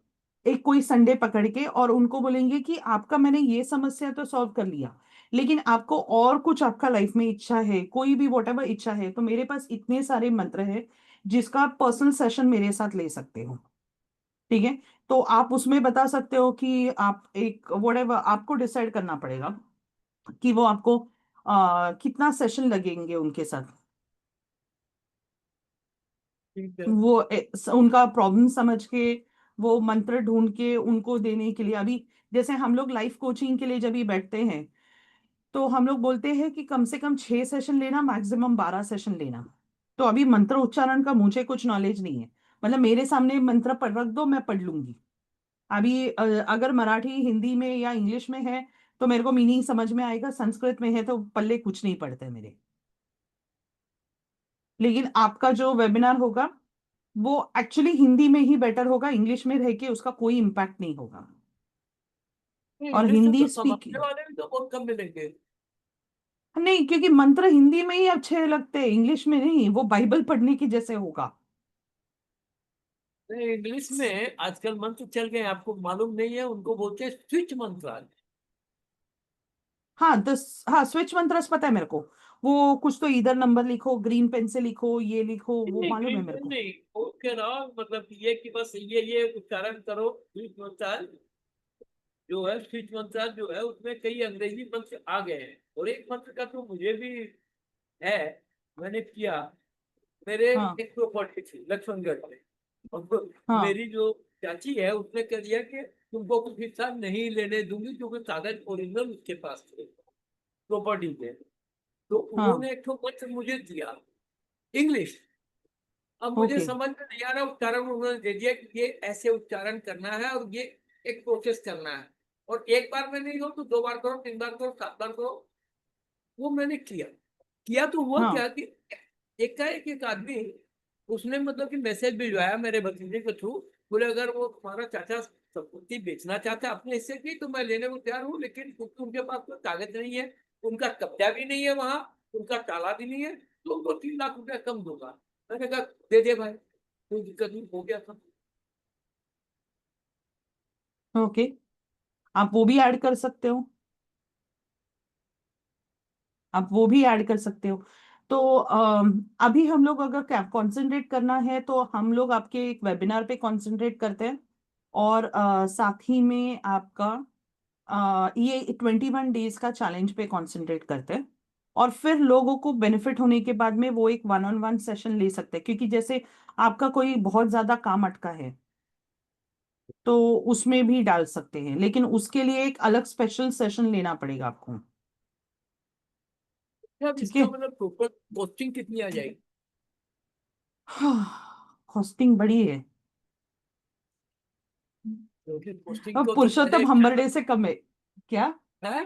एक कोई संडे पकड़ के, और उनको बोलेंगे कि आपका, मैंने ये समस्या तो सॉल्व कर लिया, लेकिन आपको और कुछ आपका लाइफ में इच्छा है, कोई भी वॉट एवर इच्छा है, तो मेरे पास इतने सारे मंत्र हैं जिसका आप पर्सनल सेशन मेरे साथ ले सकते हो। ठीक है। तो आप उसमें बता सकते हो कि आप एक वॉट एवर, आपको डिसाइड करना पड़ेगा कि वो आपको कितना सेशन लगेंगे उनके साथ। ठीक है। वो उनका प्रॉब्लम समझ के, वो मंत्र ढूंढ के उनको देने के लिए। अभी जैसे हम लोग लाइफ कोचिंग के लिए जब भी बैठते हैं, तो हम लोग बोलते हैं कि कम से कम 6 सेशन लेना, मैक्सिमम 12 सेशन लेना। तो अभी मंत्र उच्चारण का मुझे कुछ नॉलेज नहीं है। मतलब मेरे सामने मंत्र पढ़ रख दो, मैं पढ़ लूंगी। अभी अगर मराठी हिंदी में या इंग्लिश में है तो मेरे को मीनिंग समझ में आएगा, संस्कृत में है तो पल्ले कुछ नहीं पढ़ते मेरे। लेकिन आपका जो वेबिनार होगा, वो एक्चुअली हिंदी में ही बेटर होगा, इंग्लिश में रह के उसका कोई इम्पैक्ट नहीं होगा। और इंग्लिश में हिंदी तो स्पीक, समझने वाले भी तो बहुत कम मिलेंगे। नहीं, क्योंकि मंत्र हिंदी में ही अच्छे लगते हैं, इंग्लिश में नहीं, वो बाइबल पढ़ने की जैसे होगा। नहीं, इंग्लिश में आजकल मंत्र चल गए, आपको मालूम नहीं है, उनको बोलते हैं स्विच मंत्र आज। हाँ, दस, हाँ, स्विच मंत्रस पता है मेरे को। वो कुछ तो इधर नंबर लिखो, ग्रीन पेन से लिखो, ये लिखो, वो नहीं मालूम है ग्रीन मेरे पेन को। नहीं, वो कह रहा हूँ मतलब कि ये कि बस ये उच्चारण करो, स्विच मंत्राल जो है, स्विच मंत्राल जो है उसमें कई अंग्रेजी मंत्र आ गए हैं, और एक मंत्र का तो मुझे भी है, मैंने किया। मेरे हाँ, एक प्रॉपर्टी थी लक्ष्मणगढ़ में, और हाँ, मेरी जो चाची है उसने कह दिया कि तुमको कुछ हिस्सा नहीं लेने दूंगी, क्योंकि कागज ओरिजिनल उसके पास थे प्रॉपर्टी के। तो हाँ। उन्होंने एक ठो पत्र मुझे दिया, इंग्लिश। अब मुझे ओके। समझ में नहीं आ रहा उच्चारण, उन्होंने दे दिया कि ये ऐसे उच्चारण करना है और ये एक प्रोसेस करना है, और एक बार में नहीं हो तो 2 बार करो, 3 बार करो, 7 बार करो। वो मैंने किया। किया तो हुआ हाँ, क्या कि एक का एक आदमी, उसने मतलब कि मैसेज भिजवाया मेरे भतीजे के थ्रू, बोले अगर वो तुम्हारा चाचा संपत्ति बेचना चाहता है अपने हिस्से की तो मैं लेने को तैयार हूँ, लेकिन क्योंकि उनके पास कोई कागज नहीं है, उनका कब्जा भी नहीं है वहां, उनका ताला भी नहीं है, तो उनको 3 लाख रुपया कम दूंगा। मैंने कहा दे दे भाई, कोई दिक्कत नहीं, हो गया था। ओके। आप वो भी ऐड कर सकते हो। आप वो भी ऐड कर सकते हो। तो अभी हम लोग अगर क्या कंसंट्रेट करना है, तो हम लोग आपके एक वेबिनार पे कंसंट्रेट करते हैं। और साथ ही में आपका ये 21 डेज का चैलेंज पे कंसंट्रेट करते हैं। और फिर लोगों को बेनिफिट होने के बाद में वो एक वन ऑन वन सेशन ले सकते हैं, क्योंकि जैसे आपका कोई बहुत ज्यादा काम अटका है, तो उसमें भी डाल सकते हैं, लेकिन उसके लिए एक अलग स्पेशल सेशन लेना पड़ेगा आपको। अब ठीक है। इसका मतलब टोटल कॉस्टिंग कितनी आ जाएगी? कॉस्टिंग बड़ी है। क्योंकि कॉस्टिंग अब को तो पहले पुरुषोत्तम हम्बरडे से कम है क्या? है।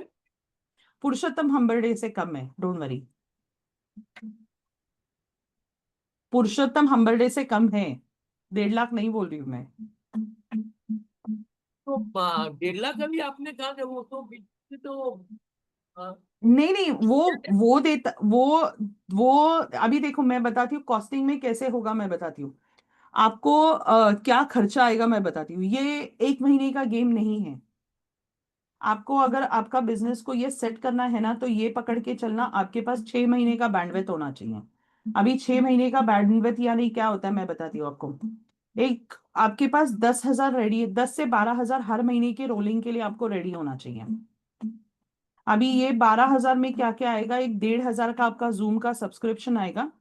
पुरुषोत्तम हम्बरडे से कम है, डोंट वरी। पुरुषोत्तम हम्बरडे से कम है। 1.5 लाख नहीं बोल रही हूँ मैं। तो 1.5 लाख अभी आपने कहा था, वो तो तो हाँ, नहीं, नहीं, वो देता वो अभी देखो, मैं बताती हूँ कॉस्टिंग में कैसे होगा, मैं बताती हूँ आपको। क्या खर्चा आएगा मैं बताती हूँ। ये 1 महीने का गेम नहीं है। आपको अगर आपका बिजनेस को ये सेट करना है ना, तो ये पकड़ के चलना, आपके पास 6 महीने का बैंडविथ होना चाहिए। अभी 6 महीने का बैंडविथ यानी क्या होता है मैं बताती हूँ आपको। एक आपके पास 10,000 रेडी, 10 से 12,000 हर महीने के रोलिंग के लिए आपको रेडी होना चाहिए। अभी ये 12,000 में क्या क्या आएगा, एक 1,500 का आपका जूम का सब्सक्रिप्शन आएगा।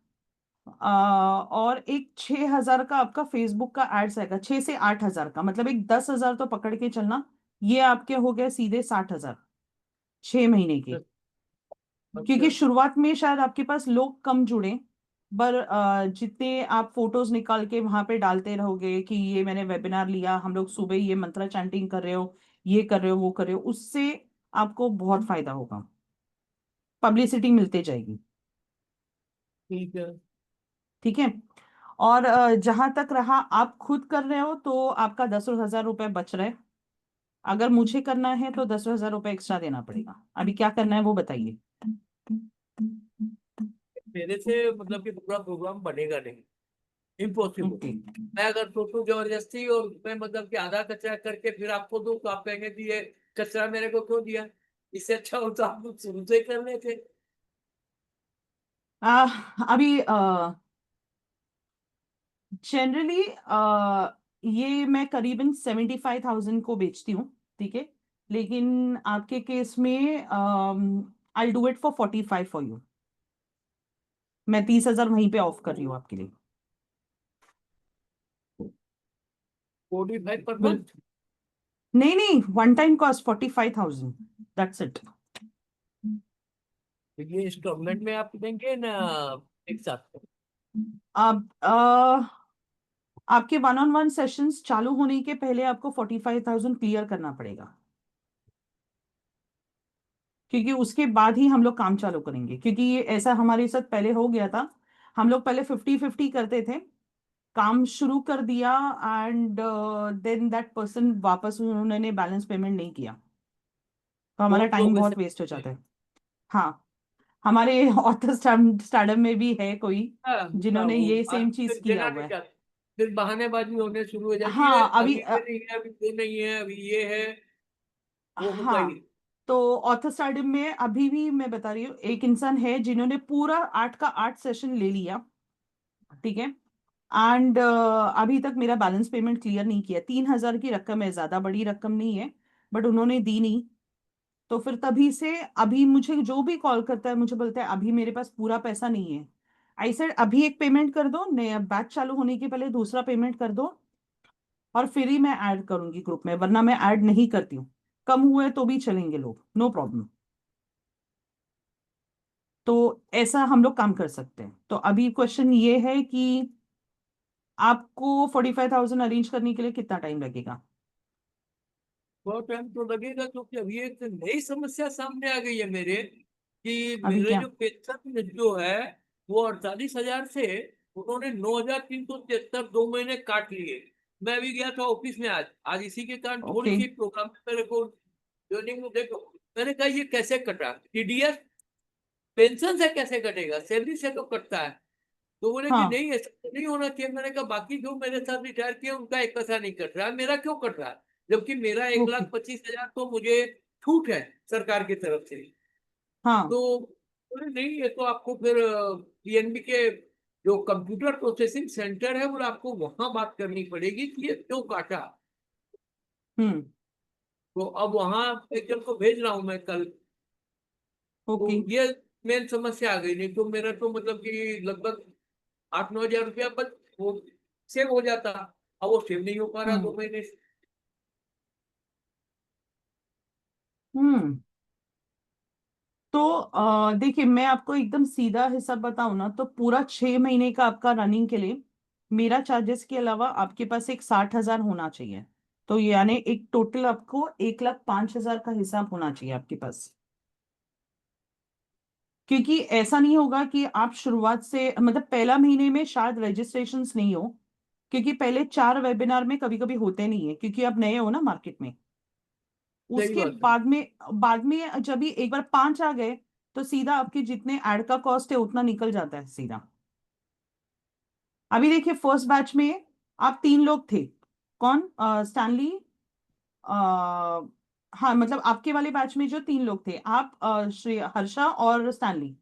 और एक 6,000 का आपका फेसबुक का एड्स आएगा, 6 से 8,000 का, मतलब एक 10,000 तो पकड़ के चलना। ये आपके हो गए सीधे 60,000 6 महीने के। अच्छा। क्योंकि शुरुआत में शायद आपके पास लोग कम जुड़े, पर जितने आप फोटोज निकाल के वहां पे डालते रहोगे कि ये मैंने वेबिनार लिया, हम लोग सुबह ये मंत्रा चैंटिंग कर रहे हो, ये कर रहे हो, वो कर रहे हो, उससे आपको बहुत फायदा होगा। पब्लिसिटी मिलते जाएगी। ठीक है। ठीक है। और जहां तक रहा आप खुद कर रहे हो, तो आपका 10,000 रुपये बच रहे। अगर मुझे करना है तो 10,000 रुपये एक्स्ट्रा देना पड़ेगा। अभी क्या करना है वो बताइए। मेरे से मतलब कि पूरा प्रोग्राम बनेगा नहीं, इम्पॉसिबल। ओके। मैं अगर सोचूं जबरदस्ती और मैं मतलब कि आधा कचरा करके फिर आपको दूं, तो आप कहेंगे कि ये कचरा मेरे को क्यों दिया? इससे अच्छा हो तो आप लोग शुरू से ही कर लेते। अभी जनरली ये मैं करीबन 75,000 को बेचती हूँ। ठीक है। लेकिन आपके केस में I do it for 45 for you. मैं 30,000 वहीं पे ऑफ कर रही हूँ आपके लिए। 45 पर विल मंथ? नहीं, नहीं, one time cost 45,000, that's it. तो ये इंस्टॉलमेंट में आप देंगे ना एक साथ? अब आपके वन ऑन वन सेशंस चालू होने के पहले आपको 45,000 क्लियर करना पड़ेगा, क्योंकि उसके बाद ही हम लोग काम चालू करेंगे। क्योंकि ये ऐसा हमारे साथ पहले हो गया था। हम लोग पहले 50-50 करते थे, काम शुरू कर दिया, एंड देन दैट पर्सन वापस उन्होंने बैलेंस पेमेंट नहीं किया, तो हमारा बहुत टाइम लोग ऐसे बहुत वेस्ट हो करते हैं। जाता है। हाँ, हमारे ऑथर स्टार्टअप में भी है कोई हाँ, हाँ, जिन्होंने वो ये आज सेम चीज फिर किया देना हुआ नहीं है। चाहते, फिर बहानेबाजी होने शुरू हो जाती है, हाँ, अभी अभी ये नहीं है, अभी ये नहीं है, अभी ये है, वो होगा हाँ, ही। तो ऑर्थोस्टार्डियम में अभी भी मैं बता रही हूँ, एक इंसान है जिन्होंने पूरा 8 का 8 सेशन ले लिया, ठीक है। एंड अभी तक मेरा बैलेंस पेमेंट क्लियर नहीं किया। 3,000 की रकम है, ज्यादा बड़ी रकम नहीं है, बट उन्होंने दी नहीं। तो फिर तभी से अभी मुझे जो भी कॉल करता है मुझे बोलता है अभी मेरे पास पूरा पैसा नहीं है। आई सेड अभी एक पेमेंट कर दो, नया बैच चालू होने के पहले दूसरा पेमेंट कर दो, और फिर ही मैं ऐड करूंगी ग्रुप में, वरना मैं ऐड नहीं करती हूँ। कम हुए तो भी चलेंगे लोग, नो प्रॉब्लम। तो ऐसा हम लोग काम कर सकते हैं। तो अभी क्वेश्चन ये है कि आपको 45,000 अरेंज करने के लिए कितना टाइम लगेगा? बहुत टाइम तो लगेगा, क्योंकि अभी एक नई समस्या सामने आ गई है मेरे, कि अभी मेरे क्या? जो पेंशन जो है वो 48,000 से उन्होंने 9,373 2 महीने काट लिए। मैं भी गया था ऑफिस में आज आज इसी के कारण थोड़ी ओके। सी प्रोग्राम मेरे को ज्वाइनिंग में देखो। मैंने कहा ये कैसे कटा, टीडीएस पेंशन से कैसे कटेगा, सैलरी से तो कटता है। तो बोले कि हाँ। नहीं ऐसा तो नहीं होना चाहिए। मैंने कहा बाकी जो मेरे साथ रिटायर किए उनका एक पैसा नहीं कट रहा है, मेरा क्यों कट रहा है, जबकि मेरा एक ओके। लाख पच्चीस हजार तो मुझे छूट है सरकार की तरफ से। हाँ। तो बोले नहीं, ये तो आपको फिर पीएनबी के जो कंप्यूटर प्रोसेसिंग सेंटर है वो आपको वहां बात करनी पड़ेगी कि ये क्यों काटा। हम्म। तो अब वहां एक जन को भेज रहा हूं मैं कल। तो ओके। ये मेन समस्या आ गई, नहीं तो मेरा तो मतलब कि लगभग 8-9 हजार रुपया बस वो सेव हो जाता। अब वो सेव नहीं हो पा रहा हम्म। 2 महीने से। हम्म। तो देखिए, मैं आपको एकदम सीधा हिसाब बताऊं ना, तो पूरा 6 महीने का आपका रनिंग के लिए मेरा चार्जेस के अलावा आपके पास एक 60,000 होना चाहिए। तो यानी एक टोटल आपको 1,05,000 का हिसाब होना चाहिए आपके पास। क्योंकि ऐसा नहीं होगा कि आप शुरुआत से, मतलब पहला महीने में शायद रजिस्ट्रेशंस नहीं हो, क्योंकि पहले 4 वेबिनार में कभी कभी होते नहीं है, क्योंकि आप नए हो ना मार्केट में। सही उसके बात है। बाद में जब भी एक बार 5 आ गए, तो सीधा आपके जितने ऐड का कॉस्ट है उतना निकल जाता है सीधा। अभी देखिए, फर्स्ट बैच में आप 3 लोग थे। कौन? स्टैनली। हाँ, मतलब आपके वाले बैच में जो 3 लोग थे, आप, श्री हर्षा और स्टैनली।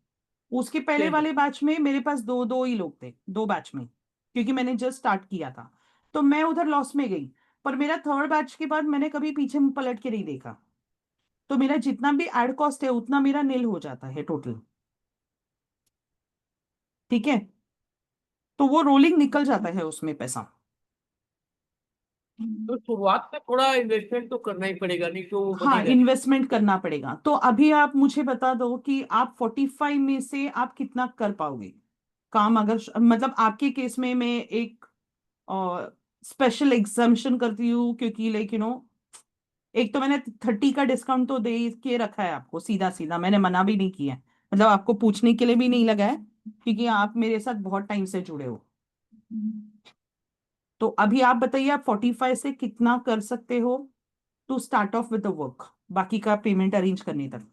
उसके पहले सही। वाले बैच में मेरे पास दो दो ही लोग थे, दो बैच में, क्योंकि मैंने जस्ट स्टार्ट किया था। तो मैं उधर लॉस में गई। पर मेरा थर्ड बैच के बाद मैंने कभी पीछे मुंह पलट के नहीं देखा। तो मेरा जितना भी एड कॉस्ट है उतना मेरा नील हो जाता है टोटल। ठीक है। तो वो रोलिंग निकल जाता है उसमें पैसा। तो शुरुआत में थोड़ा इन्वेस्टमेंट तो करना ही पड़ेगा, नहीं तो वो हाँ, बनेगा नहीं। इन्वेस्टमेंट करना पड़ेगा। तो अभी आप मुझे बता दो कि आप 45 में से आप कितना कर पाओगे काम, अगर मतलब आपके केस में मैं एक स्पेशल एग्जाम्पशन करती हूँ, क्योंकि लाइक एक तो मैंने 30 का डिस्काउंट तो दे के रखा है आपको, सीधा सीधा मैंने मना भी नहीं किया है। मतलब आपको पूछने के लिए भी नहीं लगा है, क्योंकि आप मेरे साथ बहुत टाइम से जुड़े हो। तो अभी आप बताइए, आप 45 से कितना कर सकते हो to start off with the work, बाकी का पेमेंट अरेंज करने तक।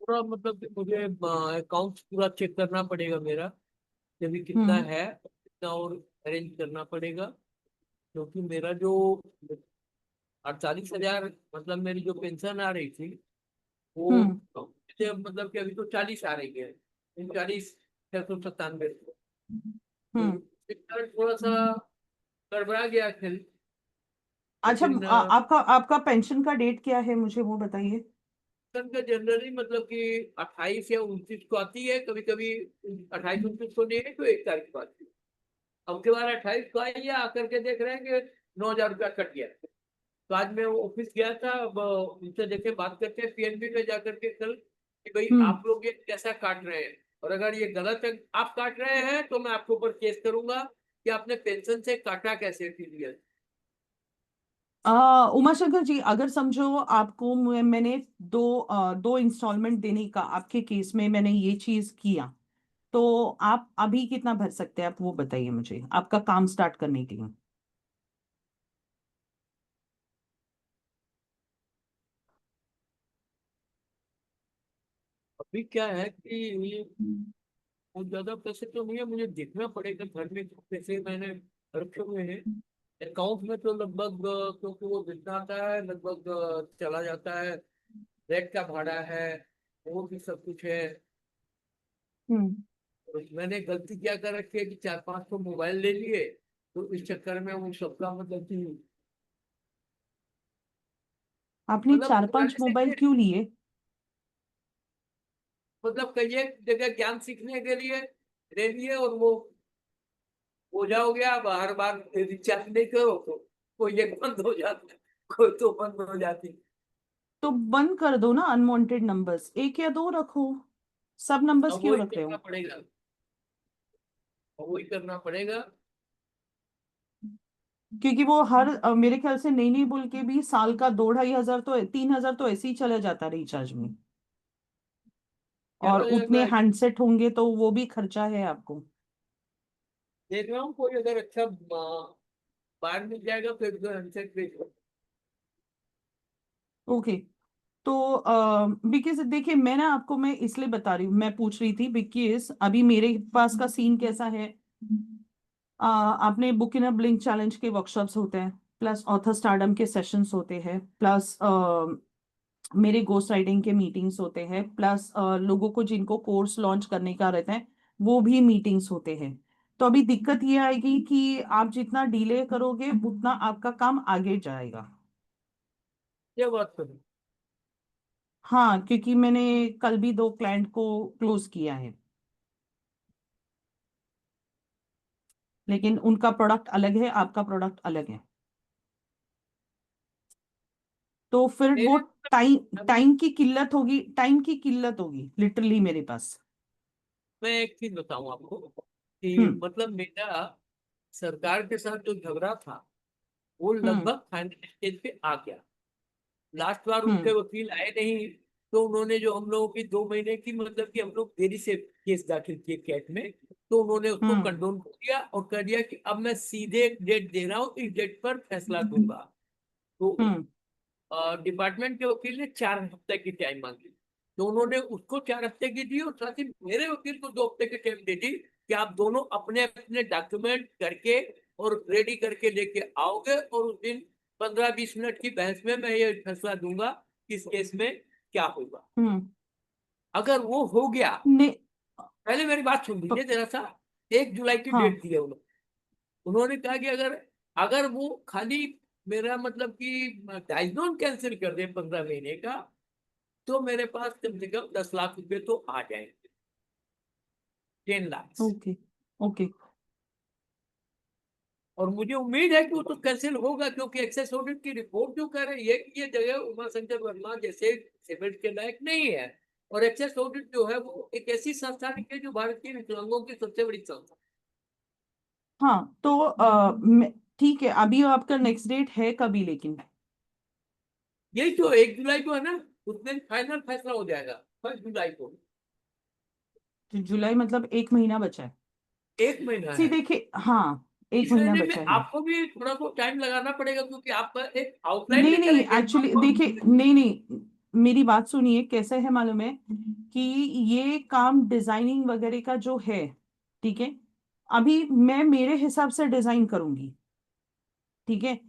पूरा मतलब कि मुझे अकाउंट पूरा चेक करना पड़ेगा मेरा, कि अभी कितना हम्म। है, कितना और अरेंज करना पड़ेगा। क्योंकि मेरा जो 48,000 मतलब मेरी जो पेंशन आ रही थी वो हम्म। मुझे मतलब कि अभी तो 40 आ रही है, 40,697। तो हम्म। इस कारण थोड़ा सा गड़बड़ा गया खेल। अच्छा, लेकिन आपका आपका पेंशन का डेट क्या है, मुझे वो बताइए। सन का जनरली मतलब कि 28 या 29 को आती है, कभी कभी 28-29 को नहीं है तो 1 तारीख को आती है। अब के बार 28 को आई है, आकर के देख रहे हैं कि 9,000 रुपया कट गया। तो आज मैं ऑफिस गया था, अब उनसे देखे बात करके पीएनबी में जाकर के कल, कि भाई हम्म। आप लोग ये कैसा काट रहे हैं, और अगर ये गलत है आप काट रहे हैं तो मैं आपके ऊपर केस करूंगा कि आपने पेंशन से काटा कैसे टीडीएस। उमा शंकर जी, अगर समझो आपको मैंने दो इंस्टॉलमेंट देने का आपके केस में मैंने ये चीज किया, तो आप अभी कितना भर सकते हैं, आप वो बताइए मुझे आपका काम स्टार्ट करने के लिए। अभी क्या है कि ये बहुत ज्यादा पैसे तो नहीं है, मुझे देखना पड़ेगा घर में कितने पैसे मैंने रखे हुए हैं। अकाउंट में तो लगभग क्योंकि वो जितना आता है लगभग चला जाता है। रेंट का भाड़ा है, वो भी सब कुछ है। हम्म। तो मैंने गलती क्या कर रखी है कि 4-5 तो मोबाइल ले लिए, तो इस चक्कर में वो सबका मतलब कि आपने मतलब चार पांच पुराने से मोबाइल क्यों लिए? मतलब कई एक जगह ज्ञान सीखने के लिए ले लिए, और वो बोझा हो गया। अब हर बार रिचार्ज नहीं करो तो कोई एक बंद हो जाता है, कोई तो बंद हो जाती। तो बंद कर दो ना, अनवांटेड नंबर्स एक या दो रखो, सब नंबर्स अब क्यों वही रख रहे करना हो? पड़ेगा, अब वही करना पड़ेगा। क्योंकि वो हर मेरे ख्याल से नहीं नहीं बोल के भी साल का 2-2.5 हजार तो 3 हजार तो ऐसे ही चले जाता रिचार्ज में। और चला उतने जाएगा। हैंडसेट होंगे तो वो भी खर्चा है आपको। देख रहा हूँ कोई अगर अच्छा बाहर मिल जाएगा फिर तो हमसे बेच दो। ओके। तो बिकॉज देखिए, मैं ना आपको मैं इसलिए बता रही हूँ, मैं पूछ रही थी बिकॉज अभी मेरे पास का सीन कैसा है। आपने book in a blink challenge के वर्कशॉप्स होते हैं, प्लस ऑथर स्टारडम के सेशंस होते हैं, प्लस मेरे गोस्ट राइटिंग के मीटिंग्स होते हैं, प्लस लोगों को जिनको कोर्स लॉन्च करने का रहता है वो भी मीटिंग्स होते हैं। तो अभी दिक्कत ये आएगी कि आप जितना डिले करोगे उतना आपका काम आगे जाएगा। ये बात करूँ। हाँ, क्योंकि मैंने कल भी 2 क्लाइंट को क्लोज किया है, लेकिन उनका प्रोडक्ट अलग है, आपका प्रोडक्ट अलग है। तो फिर वो मेरे टाइम अभी टाइम की किल्लत होगी, टाइम की किल्लत होगी लिटरली मेरे पास। मैं एक चीज बताऊं आपको कि हम्म। मतलब मेरा सरकार के साथ जो झगड़ा था वो हम्म। लगभग फाइनल स्टेज पे आ गया। लास्ट बार उनके हम्म। वकील आए नहीं, तो उन्होंने जो हम लोगों की 2 महीने की मतलब कि हम लोग देरी से केस दाखिल किए कैट में, तो उन्होंने उसको हम्म। कंडोन कर दिया और कह दिया कि अब मैं सीधे एक डेट दे रहा हूँ, इस डेट पर फैसला दूंगा। तो हम्म। डिपार्टमेंट के वकील ने 4 हफ्ते की टाइम मांगी, तो उन्होंने उसको 4 हफ्ते की दी और साथ ही मेरे वकील को 2 हफ्ते की टाइम दे दी कि आप दोनों अपने अपने डॉक्यूमेंट करके और रेडी करके लेके आओगे, और उस दिन 15-20 मिनट की बहस में मैं ये फैसला दूंगा कि इस केस में क्या होगा। हम्म। अगर वो हो गया, ने पहले मेरी बात सुन लीजिए प- जरा सा। 1 जुलाई की हाँ। डेट दी है उन्होंने कहा कि अगर अगर वो खाली मेरा मतलब कि डायजोन कैंसिल कर दे 15 महीने का, तो मेरे पास कम से कम 10 लाख रुपए तो आ जाएंगे, 10 लाख। ओके। ओके। और मुझे उम्मीद है कि वो तो कैंसिल होगा, क्योंकि एक्सेस ऑडिट की रिपोर्ट जो कह रही है कि ये जगह उमा शंकर वर्मा जैसे सीमेंट के लायक नहीं है। और एक्सेस ऑडिट जो है वो एक ऐसी संस्था है जो भारत के विकलांगों की सबसे बड़ी संस्था। हाँ, तो ठीक है, अभी आपका नेक्स्ट डेट है कभी लेकिन? यही तो 1 जुलाई को है ना, उस दिन फाइनल फैसला हो जाएगा 1 जुलाई को। तो जुलाई मतलब 1 महीना बचा है। 1 महीना सी है। देखिए, हाँ, एक इस महीना महीने में बचा है। आपको भी थोड़ा बहुत टाइम लगाना पड़ेगा, क्योंकि आप एक आउटलाइन नहीं लेकर नहीं, आएंगे एक्चुअली आपको। देखिए, नहीं नहीं, मेरी बात सुनिए, कैसे है मालूम है कि ये काम डिजाइनिंग वगैरह का जो है, ठीक है, अभी मैं मेरे हिसाब से डिजाइन करूंगी, ठीक है,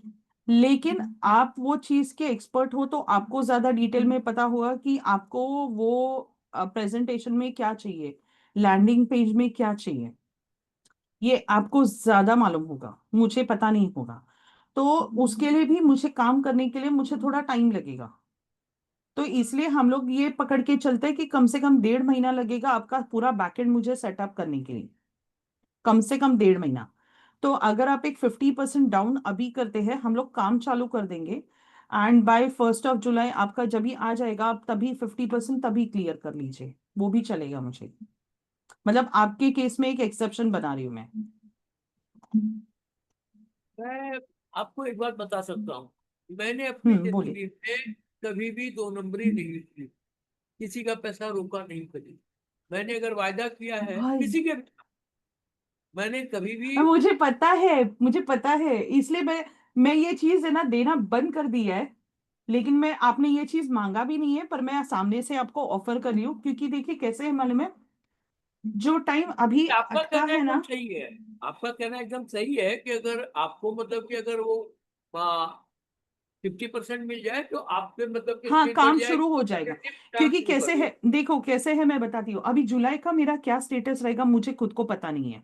लेकिन आप वो चीज के एक्सपर्ट हो तो आपको ज्यादा डिटेल में पता होगा कि आपको वो प्रेजेंटेशन में क्या चाहिए, लैंडिंग पेज में क्या चाहिए, ये आपको ज्यादा मालूम होगा, मुझे पता नहीं होगा। तो उसके लिए भी मुझे काम करने के लिए मुझे थोड़ा टाइम लगेगा। तो इसलिए हम लोग ये पकड़ के चलते हैं कि कम से कम 1.5 महीना लगेगा आपका पूरा बैकएंड मुझे सेटअप करने के लिए, कम से कम 1.5 महीना। तो अगर आप एक 50% डाउन अभी करते हैं, हम लोग काम चालू कर देंगे, एंड बाय 1 जुलाई आपका जब भी आ जाएगा, आप तभी 50% तभी क्लियर कर लीजिए, वो भी चलेगा मुझे। मतलब आपके केस में एक एक्सेप्शन बना रही हूँ मैं। मैं आपको एक बात बता सकता हूँ, मैंने अपनी बोलिए। जिंदगी में कभी भी 2 नंबरी नहीं की, किसी का पैसा रोका नहीं कभी। मैंने अगर वायदा किया है भाई, किसी के, मैंने कभी भी मुझे पता है, मुझे पता है, इसलिए मैं ये चीज है ना देना बंद कर दिया है। लेकिन मैं, आपने ये चीज मांगा भी नहीं है, पर मैं सामने से आपको ऑफर कर रही हूँ, क्योंकि देखिए कैसे है मालूम है, जो टाइम अभी आपका अटका कहना है एकदम ना। सही है। आपका कहना एकदम सही है कि अगर आपको मतलब कि अगर वो 50% मिल जाए तो आप पे मतलब कि हाँ, स्पीड बढ़ काम शुरू हो जाएगी, जाएगा। काम क्योंकि शुरू कर कैसे दो। है, देखो कैसे है, मैं बताती हूँ अभी जुलाई का मेरा क्या स्टेटस रहेगा मुझे खुद को पता नहीं है।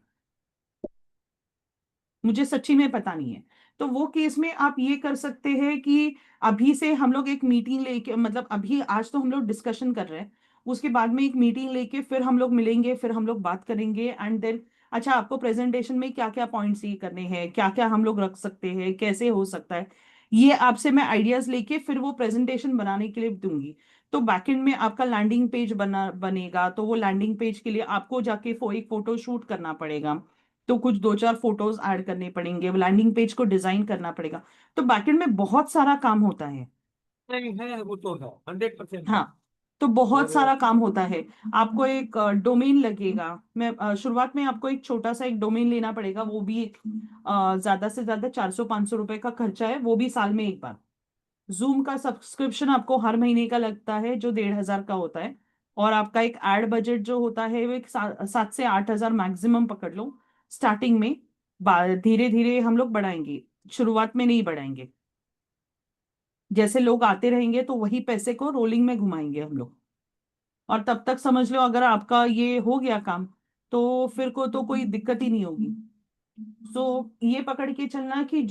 मुझे सच्ची में पता नहीं है। तो वो केस में आप ये कर सकते हैं कि अभी से हम लोग एक मीटिंग लेके, मतलब अभी आज तो हम लोग डिस्कशन कर रहे हैं, उसके बाद में एक मीटिंग लेके फिर हम लोग मिलेंगे, फिर हम लोग बात करेंगे एंड देन अच्छा आपको प्रेजेंटेशन में क्या क्या पॉइंट्स ये करने हैं, क्या क्या हम लोग रख सकते हैं, कैसे हो सकता है, ये आपसे मैं आइडियाज लेके फिर वो प्रेजेंटेशन बनाने के लिए दूंगी। तो बैकएंड में आपका लैंडिंग पेज बनेगा, तो वो लैंडिंग पेज के लिए आपको जाके एक फोटो शूट करना पड़ेगा। तो कुछ दो चार फोटोज ऐड करने पड़ेंगे, लैंडिंग पेज को डिजाइन करना पड़ेगा। तो बैकएंड में बहुत सारा काम होता है। नहीं है, वो तो है, 100% है। हाँ, तो बहुत और सारा काम होता है। आपको एक डोमेन लगेगा। मैं शुरुआत में आपको एक छोटा सा एक डोमेन लेना पड़ेगा, वो भी ज्यादा से ज्यादा 400-500 रुपए का खर्चा है, वो भी साल में एक बार। जूम का सब्सक्रिप्शन आपको हर महीने का लगता है जो 1,500 का होता है। और आपका एक एड बजट जो होता है वो एक 7 से 8 हजार मैक्सिमम पकड़ लो स्टार्टिंग में। धीरे धीरे हम लोग बढ़ाएंगे, शुरुआत में नहीं बढ़ाएंगे। जैसे लोग आते रहेंगे तो वही पैसे को रोलिंग में घुमाएंगे हम लोग। और तब तक समझ लो अगर आपका ये हो गया काम, तो फिर को तो कोई दिक्कत ही नहीं होगी। सो ये पकड़ के चलना कि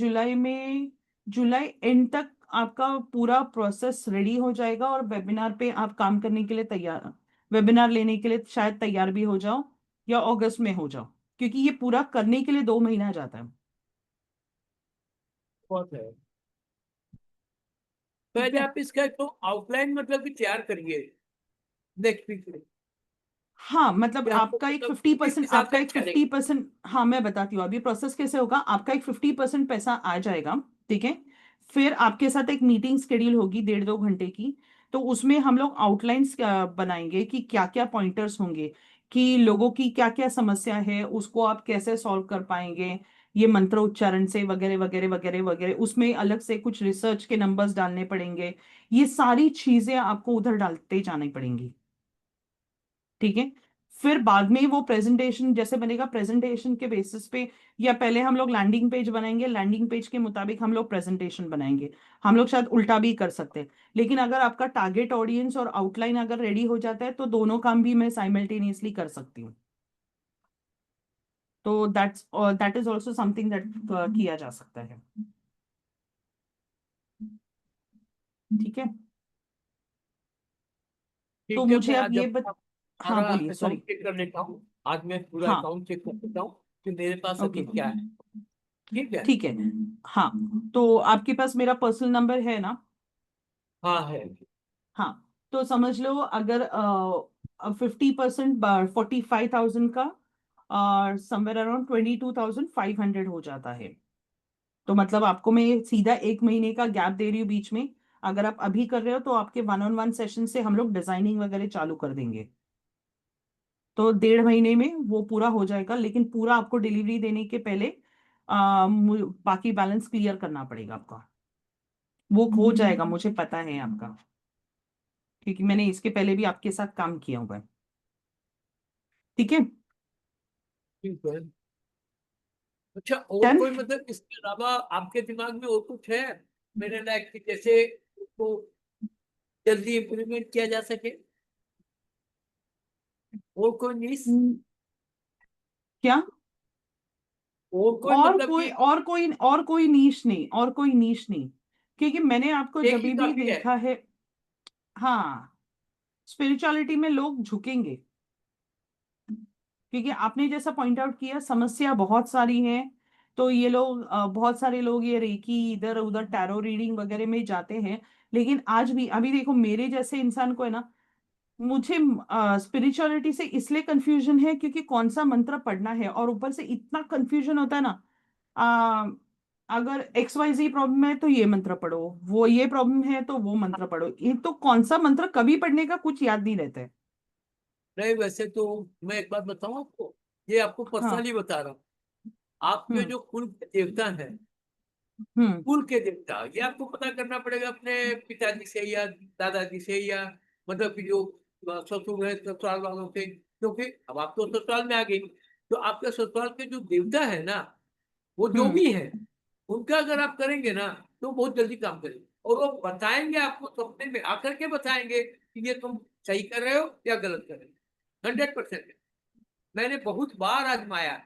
जुलाई एंड तक आपका पूरा प्रोसेस रेडी हो जाएगा और वेबिनार पे आप काम करने के लिए तैयार, वेबिनार लेने के लिए शायद तैयार भी हो जाओ या अगस्त में हो जाओ, क्योंकि ये पूरा करने के लिए 2 महीना जाता है। बहुत है। ठीक पहले है। आप इसका तो आउटलाइन मतलब कि तैयार करिए नेक्स्ट वीक में, हाँ, मतलब कि हमको आपका एक मतलब फिफ्टी किस परसेंट हिसाब आपका से एक चलेंगे। 50%, हाँ मैं बताती हूँ अभी प्रोसेस कैसे होगा। आपका एक 50% पैसा आ जाएगा। ठीक है। फिर आपके साथ एक मीटिंग शेड्यूल होगी 1.5-2 घंटे की। तो उसमें हम लोग आउटलाइंस बनाएंगे कि क्या क्या पॉइंटर्स होंगे, कि लोगों की क्या क्या समस्या है उसको आप कैसे सॉल्व कर पाएंगे, ये मंत्र उच्चारण से वगैरह वगैरह वगैरह वगैरह। उसमें अलग से कुछ रिसर्च के नंबर्स डालने पड़ेंगे। ये सारी चीजें आपको उधर डालते जानी पड़ेंगी। ठीक है। फिर बाद में वो प्रेजेंटेशन जैसे बनेगा, प्रेजेंटेशन के बेसिस पे, या पहले हम लोग लैंडिंग पेज बनाएंगे, लैंडिंग पेज के मुताबिक हम लोग प्रेजेंटेशन बनाएंगे। हम लोग शायद उल्टा भी कर सकते हैं। लेकिन अगर आपका टारगेट ऑडियंस और आउटलाइन अगर रेडी हो जाता है तो दोनों काम भी मैं साइमल्टेनियसली कर सकती हूँ। तो that is also something that किया जा सकता है। ठीक है। तो ठीक है, मुझे मैं अब आज ये हाँ हमारा बोलिए, सॉरी। अकाउंट चेक कर लेता हूँ। आज मैं पूरा हाँ। अकाउंट चेक कर लेता हूँ कि मेरे पास अभी ओके। क्या है। ठीक है। ठीक है। हाँ, तो आपके पास मेरा पर्सनल नंबर है ना। हाँ है। हाँ, तो समझ लो अगर 50%, 45,000 का और समवेयर अराउंड 22,500 हो जाता है। तो मतलब आपको मैं सीधा 1 महीने का गैप दे रही हूँ बीच में। अगर आप अभी कर रहे हो तो आपके 1-on-1 सेशन से हम लोग डिजाइनिंग वगैरह चालू कर देंगे। तो 1.5 महीने में वो पूरा हो जाएगा, लेकिन पूरा आपको डिलीवरी देने के पहले बाकी बैलेंस क्लियर करना पड़ेगा आपका। वो हो जाएगा, मुझे पता है आपका, क्योंकि मैंने इसके पहले भी आपके साथ काम किया हुआ है। ठीक है। ठीक है। अच्छा, और डन। कोई मतलब इसके अलावा आपके दिमाग में और कुछ है मेरे लायक कि जैसे उसको जल्दी इम्प्लीमेंट किया जा सके? और कोई न्यूज़? क्या? और कोई मतलब कि और कोई नीश नहीं, और कोई नीश नहीं। क्योंकि मैंने आपको एक जब ही भी काफी है? देखा है। हाँ, स्पिरिचुअलिटी में लोग झुकेंगे। क्योंकि आपने जैसा पॉइंट आउट किया समस्या बहुत सारी है। तो ये लोग बहुत सारे लोग ये रेकी इधर उधर टैरो रीडिंग वगैरह में जाते हैं। लेकिन आज भी अभी देखो मेरे जैसे इंसान को है ना, मुझे स्पिरिचुअलिटी से इसलिए कंफ्यूजन है क्योंकि कौन सा मंत्र पढ़ना है, और ऊपर से इतना कंफ्यूजन होता है ना। आ, अगर XYZ प्रॉब्लम है तो ये मंत्र पढ़ो, वो ये प्रॉब्लम है तो वो मंत्र पढ़ो, ये तो कौन सा मंत्र कभी पढ़ने का कुछ याद नहीं रहता है। नहीं, वैसे तो मैं एक बात बताऊं आपको, ये आपको हाँ। पर्सनली बता रहा हूँ। आपके हम्म। जो कुल के देवता है, हम्म। कुल के देवता, ये आपको पता करना पड़ेगा अपने पिताजी से या दादाजी से, या मतलब कि जो ससुर है ससुराल वालों से, क्योंकि अब आप तो ससुराल में आ गई, तो आपके ससुराल के जो देवता है ना, वो जो हम्म। भी है, उनका अगर आप करेंगे ना तो बहुत जल्दी काम करेंगे, और वो बताएंगे आपको, सपने में आकर के बताएंगे कि ये तुम सही कर रहे हो या गलत कर रहे हो। 100%। मैंने बहुत बार आजमाया।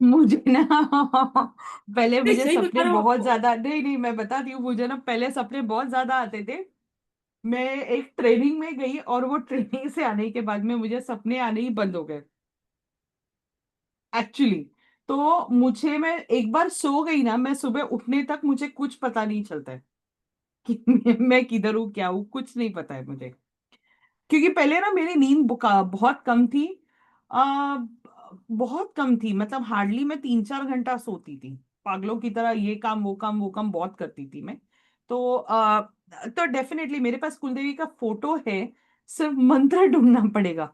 मुझे ना पहले नहीं, मुझे सही बता सपने रहा हूँ बहुत आपको। ज्यादा, नहीं नहीं मैं बताती हूँ, मुझे ना पहले सपने बहुत ज्यादा आते थे। मैं एक ट्रेनिंग में गई और वो ट्रेनिंग से आने के बाद में मुझे सपने आने ही बंद हो गए एक्चुअली। तो मुझे, मैं एक बार सो गई ना, मैं सुबह उठने तक मुझे कुछ पता नहीं चलता है कि मैं किधर हूँ, क्या हूँ, कुछ नहीं पता है मुझे। क्योंकि पहले ना मेरी नींद बहुत कम थी। आ, बहुत कम थी, मतलब हार्डली मैं 3-4 घंटा सोती थी। पागलों की तरह ये काम वो काम वो काम बहुत करती थी मैं। तो तो डेफिनेटली मेरे पास कुलदेवी का फोटो है। सिर्फ मंत्र ढूंढना पड़ेगा,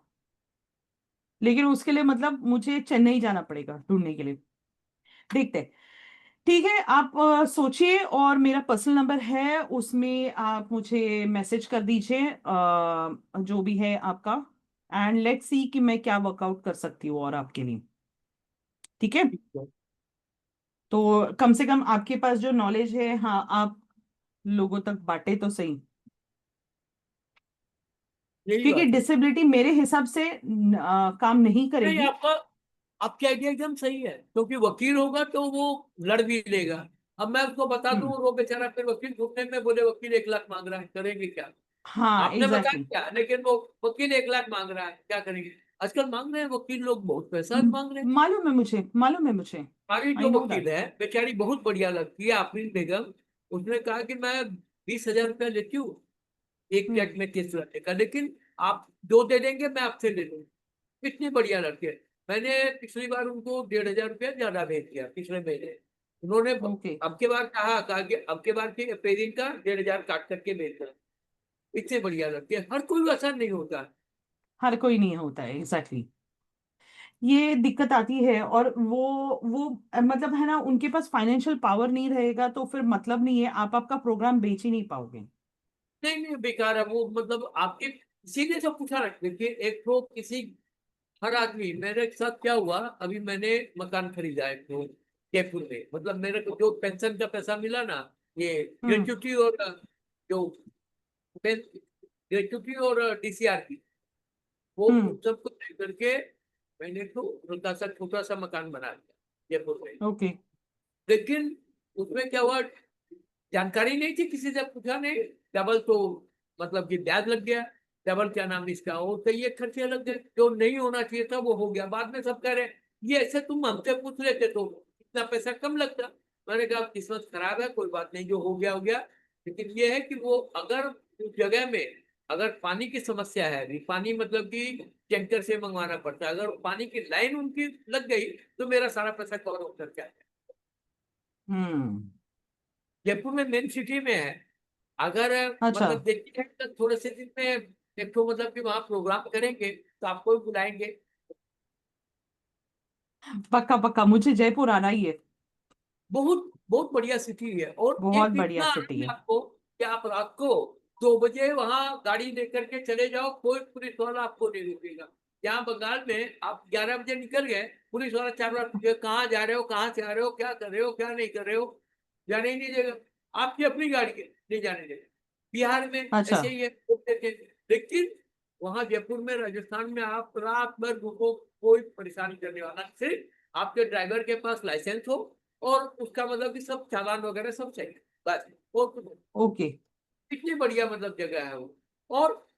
लेकिन उसके लिए मतलब मुझे चेन्नई जाना पड़ेगा ढूंढने के लिए। देखते हैं। ठीक है, आप सोचिए, और मेरा पर्सनल नंबर है, उसमें आप मुझे मैसेज कर दीजिए जो भी है आपका। एंड लेट्स सी कि मैं क्या वर्कआउट कर सकती हूँ और आपके लिए। ठीक है। ठीक है, तो कम से कम आपके पास जो नॉलेज है, हाँ, आप लोगों तक बांटे तो सही। यही क्योंकि बात है। डिसेबिलिटी मेरे हिसाब से काम नहीं नहीं, करेगी। आपका आपकी आइडिया एकदम सही है, क्योंकि वकील होगा तो वो लड़ भी लेगा। अब मैं उसको बता दूं, हम्म। वो बेचारा फिर वकील ढूंढने में, बोले वकील 1 लाख मांग रहा है, करेंगे क्या? हाँ आपने बताया एग्जैक्टली। क्या, लेकिन वो वकील 1 लाख मांग रहा है, क्या करेंगे? आजकल मांग रहे हैं वकील लोग, बहुत पैसा मांग रहे हैं। मालूम है मुझे, मालूम है मुझे। हमारी आई जो नो वकील दैट। है बेचारी बहुत बढ़िया लगती है, आफरीन बेगम। उसने कहा कि मैं 20,000 रुपया लेती हूँ एक हम्म। चेक में केस लड़ने का, लेकिन आप जो दे देंगे मैं आपसे ले लूंगी। इतनी बढ़िया लड़की है। मैंने पिछली बार उनको 1,500 रुपया ज्यादा भेज दिया पिछले महीने। उन्होंने ओके। अब के बार कहा कि अब के बार की अपेयरिंग का 1,500 काट करके भेज देना। इतनी बढ़िया लड़की है, हर कोई वैसा नहीं होता। हर कोई नहीं होता है एग्जैक्टली। ये दिक्कत आती है, और वो मतलब है ना, उनके पास फाइनेंशियल पावर नहीं रहेगा तो फिर मतलब नहीं है, आप आपका प्रोग्राम बेच ही नहीं पाओगे। नहीं नहीं, बेकार है वो, मतलब आपके सीधे से पूछा ना, देखिए एक तो किसी, हर आदमी, मेरे साथ क्या हुआ, अभी मैंने मकान खरीदा है तो जयपुर में, मतलब मेरे को जो पेंशन का पैसा मिला ना, ये हम्म। ग्रेच्युटी और जो ग्रेच्युटी और डीसीआर की, वो हम्म। उन सबको दे करके मैंने तो हल्का सा छोटा सा मकान बना लिया जयपुर में। ओके। लेकिन उसमें क्या हुआ, जानकारी नहीं थी, किसी से पूछा नहीं, डबल तो मतलब कि ब्याज लग गया, डबल क्या नाम इसका, वो तो ये खर्चे लग गए, जो नहीं होना चाहिए था वो हो गया। बाद में सब कह रहे ये ऐसे, तुम हमसे पूछ लेते तो इतना पैसा कम लगता। मैंने कहा किस्मत खराब है, कोई बात नहीं, जो हो गया हो गया। लेकिन ये है कि वो अगर उस जगह में अगर पानी की समस्या है, अभी पानी मतलब कि टैंकर से मंगवाना पड़ता है, अगर पानी की लाइन उनकी लग गई तो मेरा सारा पैसा कवर होकर के आया। हम्म। जयपुर में मेन सिटी में है। अगर अच्छा। मतलब देखिए तो थोड़े से दिन में एक तो मतलब कि वहाँ प्रोग्राम करेंगे तो आपको भी बुलाएंगे। पक्का पक्का, मुझे जयपुर आना ही है। बहुत बहुत बढ़िया सिटी है, और बहुत एक बढ़िया इतना सिटी आनंद है है। आपको कि आप रात को 2 बजे वहाँ गाड़ी लेकर के चले जाओ, कोई पुलिस वाला आपको नहीं रोकेगा। यहाँ बंगाल में आप 11 बजे निकल गए, पुलिस वाला 4 बार पूछेगा कहाँ जा रहे हो, कहाँ से आ रहे हो, क्या कर रहे हो, क्या नहीं कर रहे हो, जाने ही नहीं देगा। आपकी अपनी गाड़ी है, नहीं जाने देगा। बिहार में अच्छा। ऐसे ही है, रोकते थे। लेकिन वहाँ जयपुर में, राजस्थान में आप रात भर घूमो, कोई परेशानी करने वाला नहीं। सिर्फ आपके ड्राइवर के पास लाइसेंस हो, और उसका मतलब कि सब चालान वगैरह सब चाहिए, बस। और कुछ नहीं। ओके। इतनी बढ़िया मतलब जगह है वो, और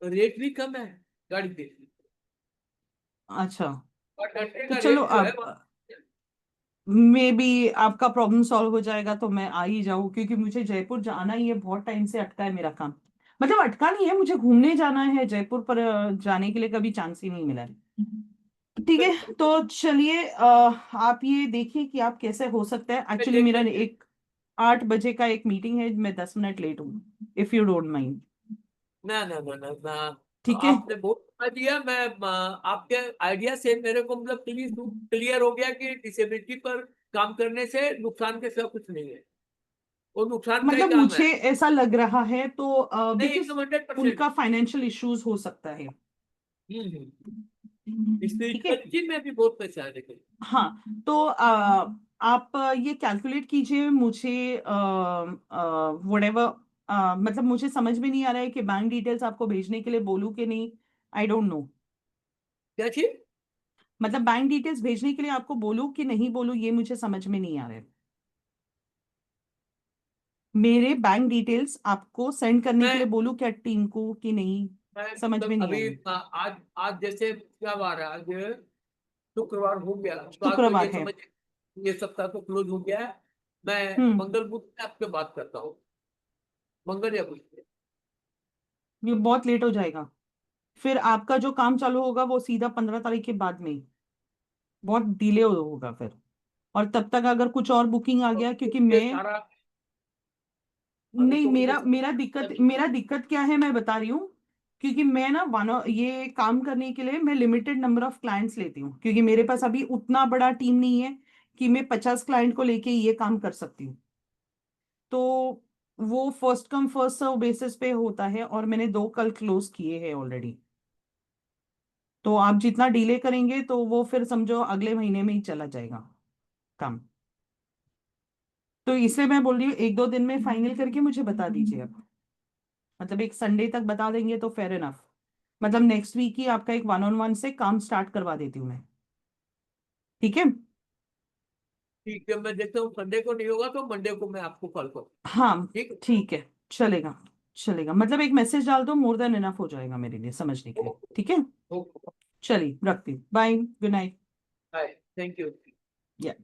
रेट भी कम है गाड़ी के। अच्छा। और घंटे तो का चलो, रेट जो है अब मे बी आपका प्रॉब्लम सॉल्व हो जाएगा तो मैं आ ही जाऊँ, क्योंकि मुझे जयपुर जाना ही है, बहुत टाइम से अटका है मेरा काम। मतलब अटका नहीं है, मुझे घूमने जाना है जयपुर, पर जाने के लिए कभी चांस ही नहीं मिला है। ठीक है, तो चलिए, आप ये देखिए कि आप कैसे हो सकता है। एक्चुअली देख मेरा लेंगे। एक 8 बजे का एक मीटिंग है, मैं 10 मिनट लेट हूँ, इफ यू डोंट माइंड। ना ना ना ना ना, ठीक है। आपने बहुत बता दिया। मैं आपके आइडिया से मेरे को मतलब क्लियर हो गया कि डिसेबिलिटी पर काम करने से नुकसान के सिवा कुछ नहीं है, वो नुकसान का ही मतलब काम है। मुझे ऐसा लग रहा है, तो नहीं, बिकॉज एकदम 100%। उनका फाइनेंशियल इश्यूज हो सकता है। इसमें ठीक है। कच्ची में भी बहुत पैसा है देखो। हाँ, तो आप ये कैलकुलेट कीजिए मुझे, वटेवर, मतलब मुझे समझ में नहीं आ रहा है कि बैंक डिटेल्स आपको भेजने के लिए बोलूँ कि नहीं। I don't know. क्या चीज? मतलब बैंक डिटेल्स भेजने के लिए आपको बोलूँ कि नहीं बोलूँ, ये मुझे समझ में नहीं आ रहा है। मेरे बैंक डिटेल्स आपको सेंड करने के लिए मैं बोलूँ क्या टीम को कि नहीं, मैं समझ में मतलब नहीं आ अभी रहा है। आज आज जैसे क्या बार है आज? शुक्रवार हो गया तो आज तो शुक्रवार ये है। समझ, ये सप्ताह तो क्लोज हो गया है। मैं हम्म। मंगल बुध से आपसे बात करता हूँ, मंगल या बुध से। ये बहुत लेट हो जाएगा। फिर आपका जो काम चालू होगा वो सीधा 15 तारीख के बाद में ही। बहुत डिले होगा फिर। और तब तक अगर कुछ और बुकिंग आ और गया, तो क्योंकि ये मैं, सारा, अभी नहीं, तो मुझे मेरा सब मेरा दिक्कत मेरा दिक्कत क्या है मैं बता रही हूँ। क्योंकि मैं ना वन ये काम करने के लिए मैं लिमिटेड नंबर ऑफ क्लाइंट्स लेती हूँ, क्योंकि मेरे पास अभी उतना बड़ा टीम नहीं है कि मैं 50 क्लाइंट को लेके ये काम कर सकती हूँ। तो वो first come first serve basis पे होता है, और मैंने 2 कल क्लोज किए हैं ऑलरेडी। तो आप जितना डिले करेंगे तो वो फिर समझो अगले महीने में ही चला जाएगा काम। तो इसलिए मैं बोल रही हूँ 1-2 दिन में फाइनल करके मुझे बता दीजिए आप। मतलब एक संडे तक बता देंगे तो फेयर इनफ। मतलब नेक्स्ट वीक ही आपका एक 1-on-1 से काम स्टार्ट करवा देती हूँ मैं। ठीक है। ठीक है। मैं देखता हूँ, संडे को नहीं होगा तो मंडे को मैं आपको कॉल करूँ। हाँ, ठीक है। ठीक है। चलेगा। चलेगा, मतलब एक मैसेज डाल दो, मोर देन इनफ हो जाएगा मेरे लिए समझने के लिए। ओके। ठीक है। ओके। चलिए, रखती हूँ। Bye, good night. Bye. Thank you.